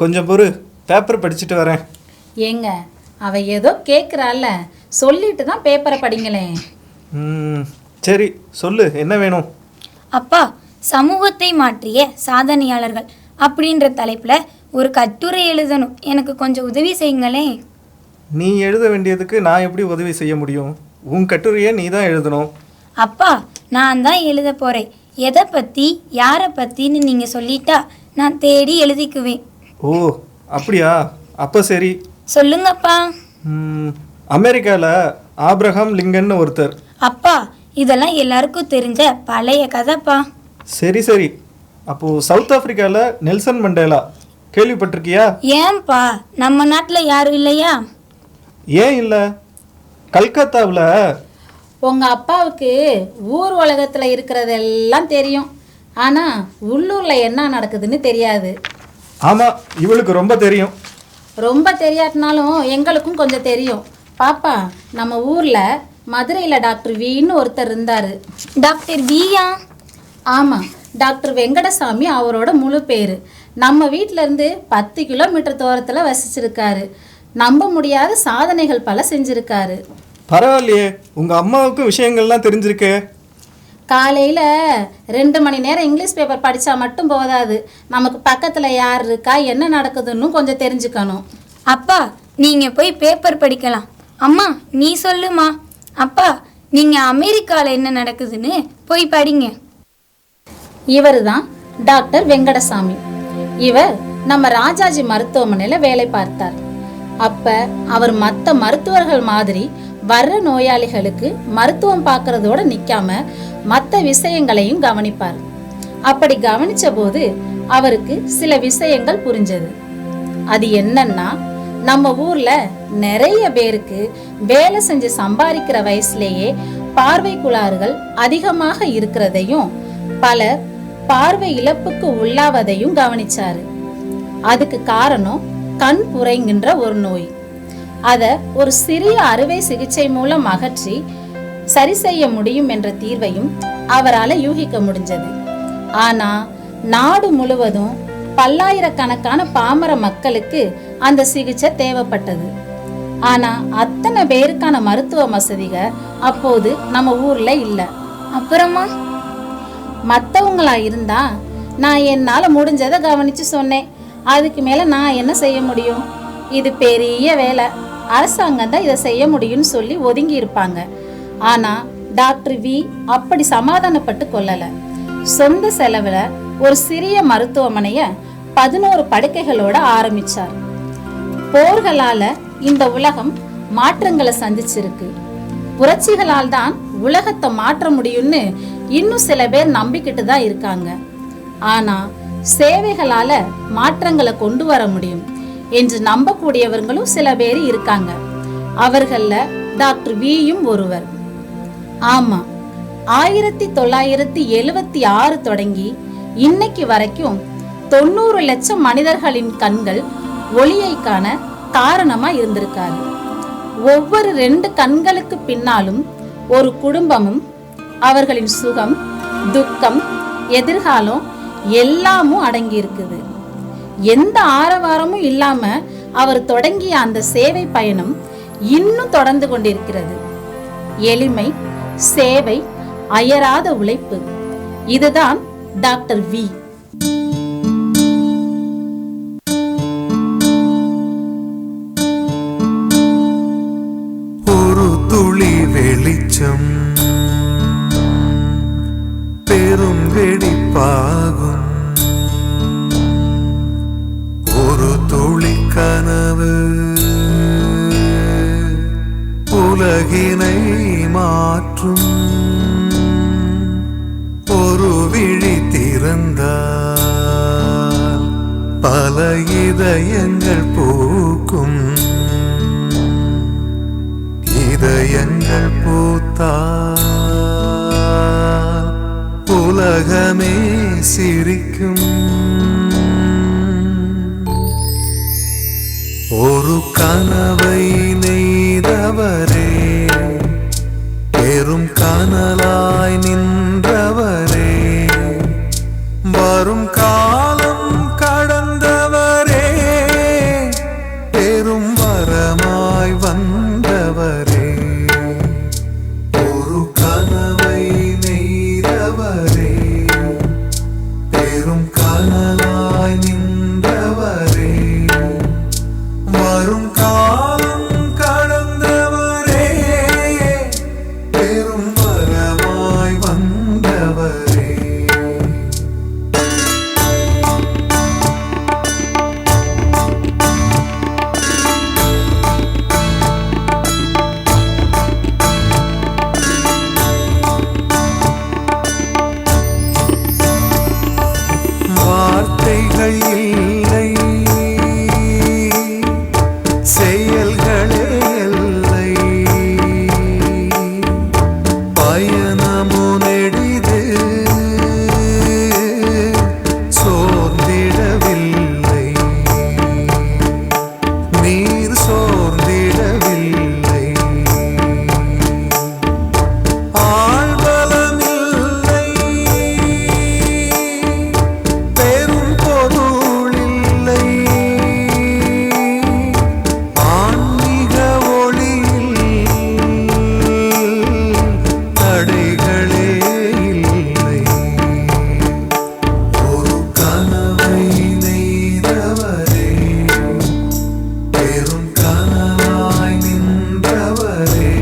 கொஞ்சம் பொறு, பேப்பர் படிச்சுட்டு வரேன். ஏங்க அவ ஏதோ கேட்குறாள்ல, சொல்லிட்டு தான் பேப்பரை படிங்களேன். சரி சொல்லு, என்ன வேணும்? அப்பா, சமூகத்தை மாற்றிய சாதனையாளர்கள் அப்படின்ற தலைப்பில் ஒரு கட்டுரை எழுதணும், எனக்கு கொஞ்சம் உதவி செய்யுங்களேன். நீ எழுத வேண்டியதுக்கு நான் எப்படி உதவி செய்ய முடியும்? உன் கட்டுரையை நீ தான் எழுதணும். அப்பா, நான் தான் எழுத போகிறேன். எதை பற்றி யாரை பற்றின்னு நீங்கள் சொல்லிட்டா நான் தேடி எழுதிக்குவேன். ஓ அப்படியா? அப்போ சரி சொல்லுங்கப்பா. அமெரிக்காவில் ஆப்ரஹாம் லிங்கன் ஒருத்தர். அப்பா, இதெல்லாம் எல்லாருக்கும் தெரிஞ்ச பழைய கதைப்பா. சரி சரி, அப்போது சவுத் ஆப்பிரிக்காவில் நெல்சன் மண்டேலா கேள்விப்பட்டிருக்கியா? ஏன்பா, நம்ம நாட்டில் யாரும் இல்லையா? ஏன் இல்லை, கல்கத்தாவில். உங்கள் அப்பாவுக்கு ஊர் உலகத்தில் இருக்கிறதெல்லாம் தெரியும், ஆனால் உள்ளூரில் என்ன நடக்குதுன்னு தெரியாது. ஆமாம், இவளுக்கு ரொம்ப தெரியும். ரொம்ப தெரியாட்டினாலும் எங்களுக்கும் கொஞ்சம் தெரியும். பாப்பா, நம்ம ஊரில் மதுரையில் டாக்டர் வின்னு ஒருத்தர் இருந்தார். டாக்டர் வியா? ஆமாம், டாக்டர் வெங்கடசாமி அவரோட முழு பேர். நம்ம வீட்டிலேருந்து 10 கிலோமீட்டர் தூரத்தில் வசிச்சிருக்காரு. நம்ப முடியாத சாதனைகள் பல செஞ்சுருக்காரு. பரவாயில்லையே, உங்கள் அம்மாவுக்கு விஷயங்கள்லாம் தெரிஞ்சிருக்கே. காலையில் 2 மணி நேரம் இங்கிலீஷ் பேப்பர் படித்தா மட்டும் போதாது, நமக்கு பக்கத்தில் யார் இருக்கா, என்ன நடக்குதுன்னு கொஞ்சம் தெரிஞ்சுக்கணும். அப்பா, நீங்கள் போய் பேப்பர் படிக்கலாம். அம்மா நீ சொல்லுமா. அப்பா, நீங்கள் அமெரிக்காவில் என்ன நடக்குதுன்னு போய் படிங்க. இவர் தான் டாக்டர் வெங்கடசாமி. இவர் நம்ம ராஜாஜி மருத்துவமனையில் வேலை பார்த்தார். அப்போ அவர் மற்ற மருத்துவர்கள் மாதிரி வர்ற நோயாளிகளுக்கு மருத்துவம் பார்க்கறதோட நிற்காம மற்ற விஷயங்களையும் கவனிப்பார். அப்படி கவனிச்ச போது அவருக்கு சில விஷயங்கள் புரிஞ்சது. அது என்னன்னா, நம்ம ஊர்ல நிறைய பேருக்கு வேலை செஞ்சு சம்பாதிக்கிற வயசுலேயே பார்வை குளாறுகள் அதிகமாக இருக்கிறதையும் பலர் பார்வை இழப்புக்கு உள்ளாவதையும் கவனிச்சாரு. அதுக்கு காரணம் கண் புரைங்கின்ற ஒரு நோய். அதை ஒரு சிறிய அறுவை சிகிச்சை மூலம் அகற்றி சரி செய்ய முடியும் என்ற தீர்வையும் அவரால் யூகிக்க முடிஞ்சது. ஆனா நாடு முழுவதும் பல்லாயிரக்கணக்கான பாமர மக்களுக்கு அந்த சிகிச்சை தேவைப்பட்டது. ஆனா அத்தனை பேருக்கான மருத்துவ வசதிகள் அப்போது நம்ம ஊர்ல இல்லை. அப்புறமா மற்றவங்களா இருந்தா நான் என்னால் முடிஞ்சதை கவனிச்சு சொன்னேன், அதுக்கு மேலே நான் என்ன செய்ய முடியும், இது பெரிய வேலை, அரசாங்கம் தான் இதை செய்ய முடியும்னு சொல்லி ஒதுங்கி இருப்பாங்க. ஆனால் டாக்டர் வி அப்படி சமாதானப்பட்டு கொள்ளலை. சொந்த செலவில் ஒரு சிறிய மருத்துவமனையை 11 படுக்கைகளோட ஆரம்பிச்சார். போர்களால் இந்த உலகம் மாற்றங்களை சந்திச்சிருக்கு. புரட்சிகளால் தான் உலகத்தை மாற்ற முடியும்னு இன்னும் சில பேர் நம்பிக்கிட்டு தான் இருக்காங்க. ஆனால் சேவைகளால் மாற்றங்களை கொண்டு வர முடியும். என்று நம்பக்கூடியவர்களும் சில பேர் இருக்காங்க. அவர்கள டாக்டர் வியும் ஒருவர். ஆமா, 1976 தொடங்கி இன்னைக்கு வரைக்கும் 90 லட்சம் மனிதர்களின் கண்கள் ஒளியை காண காரணமா இருந்திருக்காரு. ஒவ்வொரு 2 கண்களுக்கு பின்னாலும் ஒரு குடும்பமும் அவர்களின் சுகம், துக்கம், எதிர்காலம் எல்லாமும் அடங்கி இருக்குது. எந்த ஆரவாரமும் இல்லாம அவர் தொடங்கிய அந்த சேவை பயணம் இன்னும் தொடர்ந்து கொண்டிருக்கிறது. எளிமை, சேவை, அயராத உழைப்பு, இதுதான் டாக்டர் வி. ஒரு துளி வெளிச்சம் பெரும் வெடிப்பாகும், ஒரு துளி கனவு உலகினை மாற்றும். ஒரு விழி திறந்தால் பல இதயங்கள் பூக்கும், இதயங்கள் பூத்தால் உலகமே சிரிக்கும். ஒரு கனவை நெய்தவரே, பெரும் கனலாய் நின்றவரே, வரும் காலம் கடந்தவரே, பெரும் வரமாய் வந்தவரே. ஒரு கனவை நெய்தவரே, பெரும் கனலாய் நின்றவரே, வரும் காலம் கடந்தவரே, பெரும் வரமாய் வந்தவரே. வார்த்தைகள் இல்லை, செயல்களே இல்லை, பயணமோ நெடிது சோர்ந்திடவில்லை, நீர் சோர்ந்திடவில்லை, ஆழ்பலமில்லை, பெரும் பொருள் இல்லை, ஆன்மீக ஒளியில் தடைகளே இல்லை. ஒரு கனவை நெய்தவரே, பெரும் கனலாய் நின்றவரே,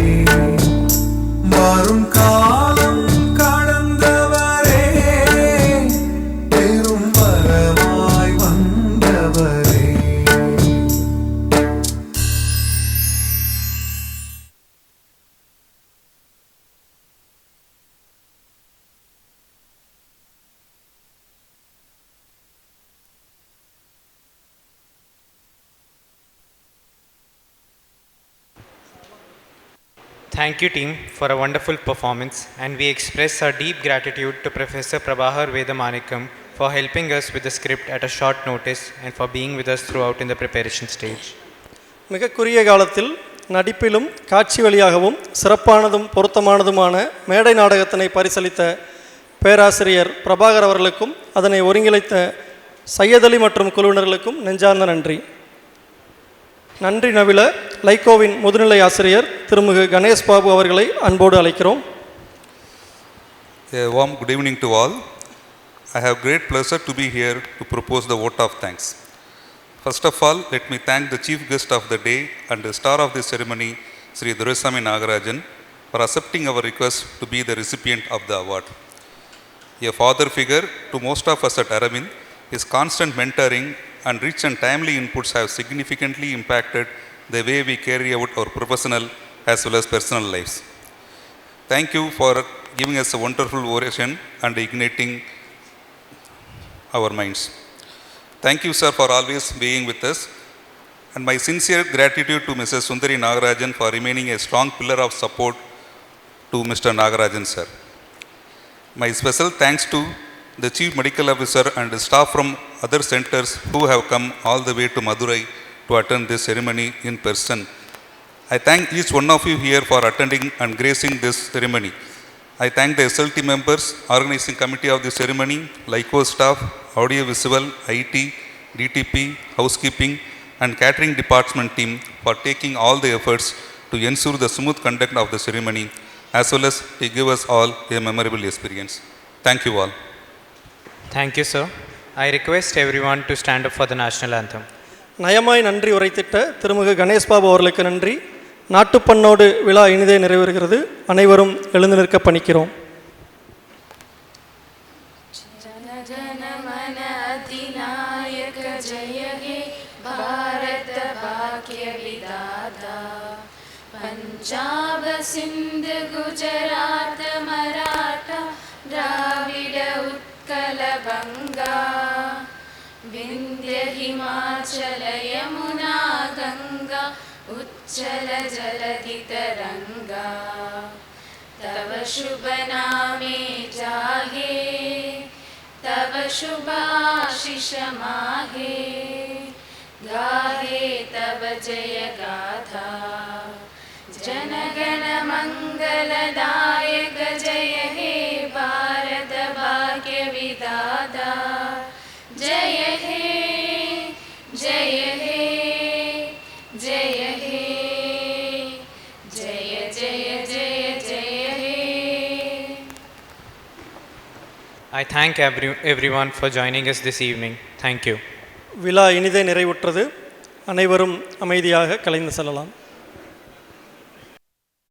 வரும் காலம் கடந்தவரே, பெரும் வரமாய் வந்தவரே. Thank you team for a wonderful performance, and we express our deep gratitude to Professor Prabhakar Vedamanikam for helping us with the script at a short notice and for being with us throughout in the preparation stage. மிக குறுகிய காலத்தில் நடிப்பிலும் காட்சி வழியாகவும் சிறப்பானதும் பொருத்தமானதுமான மேடை நாடகத்தினை பரிசளித்த பேராசிரியர் பிரபாகர் அவர்களுக்கும் அதனை ஒருங்கிணைத்த சையதலி மற்றும் குழுவினர்களுக்கும் நெஞ்சார்ந்த நன்றி. நன்றி நவில லைகோவின் முதுநிலை ஆசிரியர் திருமிகு கணேஷ் பாபு அவர்களை அன்போடு அழைக்கிறோம். A warm good evening to all. I have great pleasure to be here to propose the vote of thanks. First of all, let me thank the chief guest of the day and the star of the ceremony, Sri Doraiswamy Nagarajan, for accepting our request to be the recipient of the award. A father figure to most of us at Aravind, his constant mentoring and rich and timely inputs have significantly impacted the way we carry out our professional as well as personal lives. Thank you for giving us a wonderful oration and igniting our minds. Thank you, sir, for always being with us. and my sincere gratitude to Mrs. Sundari Nagarajan for remaining a strong pillar of support to Mr. Nagarajan sir. My special thanks to the Chief Medical Officer and the staff from other centers who have come all the way to Madurai to attend this ceremony in person. I thank each one of you here for attending and gracing this ceremony. I thank the SLT members, organizing committee of the ceremony, LICO staff, audio visual, IT, DTP, housekeeping and catering department team for taking all the efforts to ensure the smooth conduct of the ceremony as well as to give us all a memorable experience. Thank you all. Thank you, sir. I request everyone to stand up for the national anthem. நயமாய் நன்றி உரைத்திட்ட திருமிகு கணேஷ் பாபு அவர்களுக்கு நன்றி. நாட்டுப்பண்ணோடு விழா இனிதே நிறைவேறுகிறது. அனைவரும் எழுந்து நிற்க பணிக்கிறோம். पंजाब सिंध गुजरात मराठा द्राविड उत्कल बंगा विंध्य हिमाचल यमुना गंगा उच्चल जलधि तरंगा तव शुभ नामे जागे तव शुभ आशीष माहे गाहे तव जय गाथा जनगण मंगलदायक जय हे भारत भाग्य विधाता जय हे जय हे जय हे जय जय जय जय हे. I thank everyone for joining us this evening. Thank you. விழா இனிதே நிறைவுற்றது. அனைவரும் அமைதியாக கலைந்து செல்லலாம்.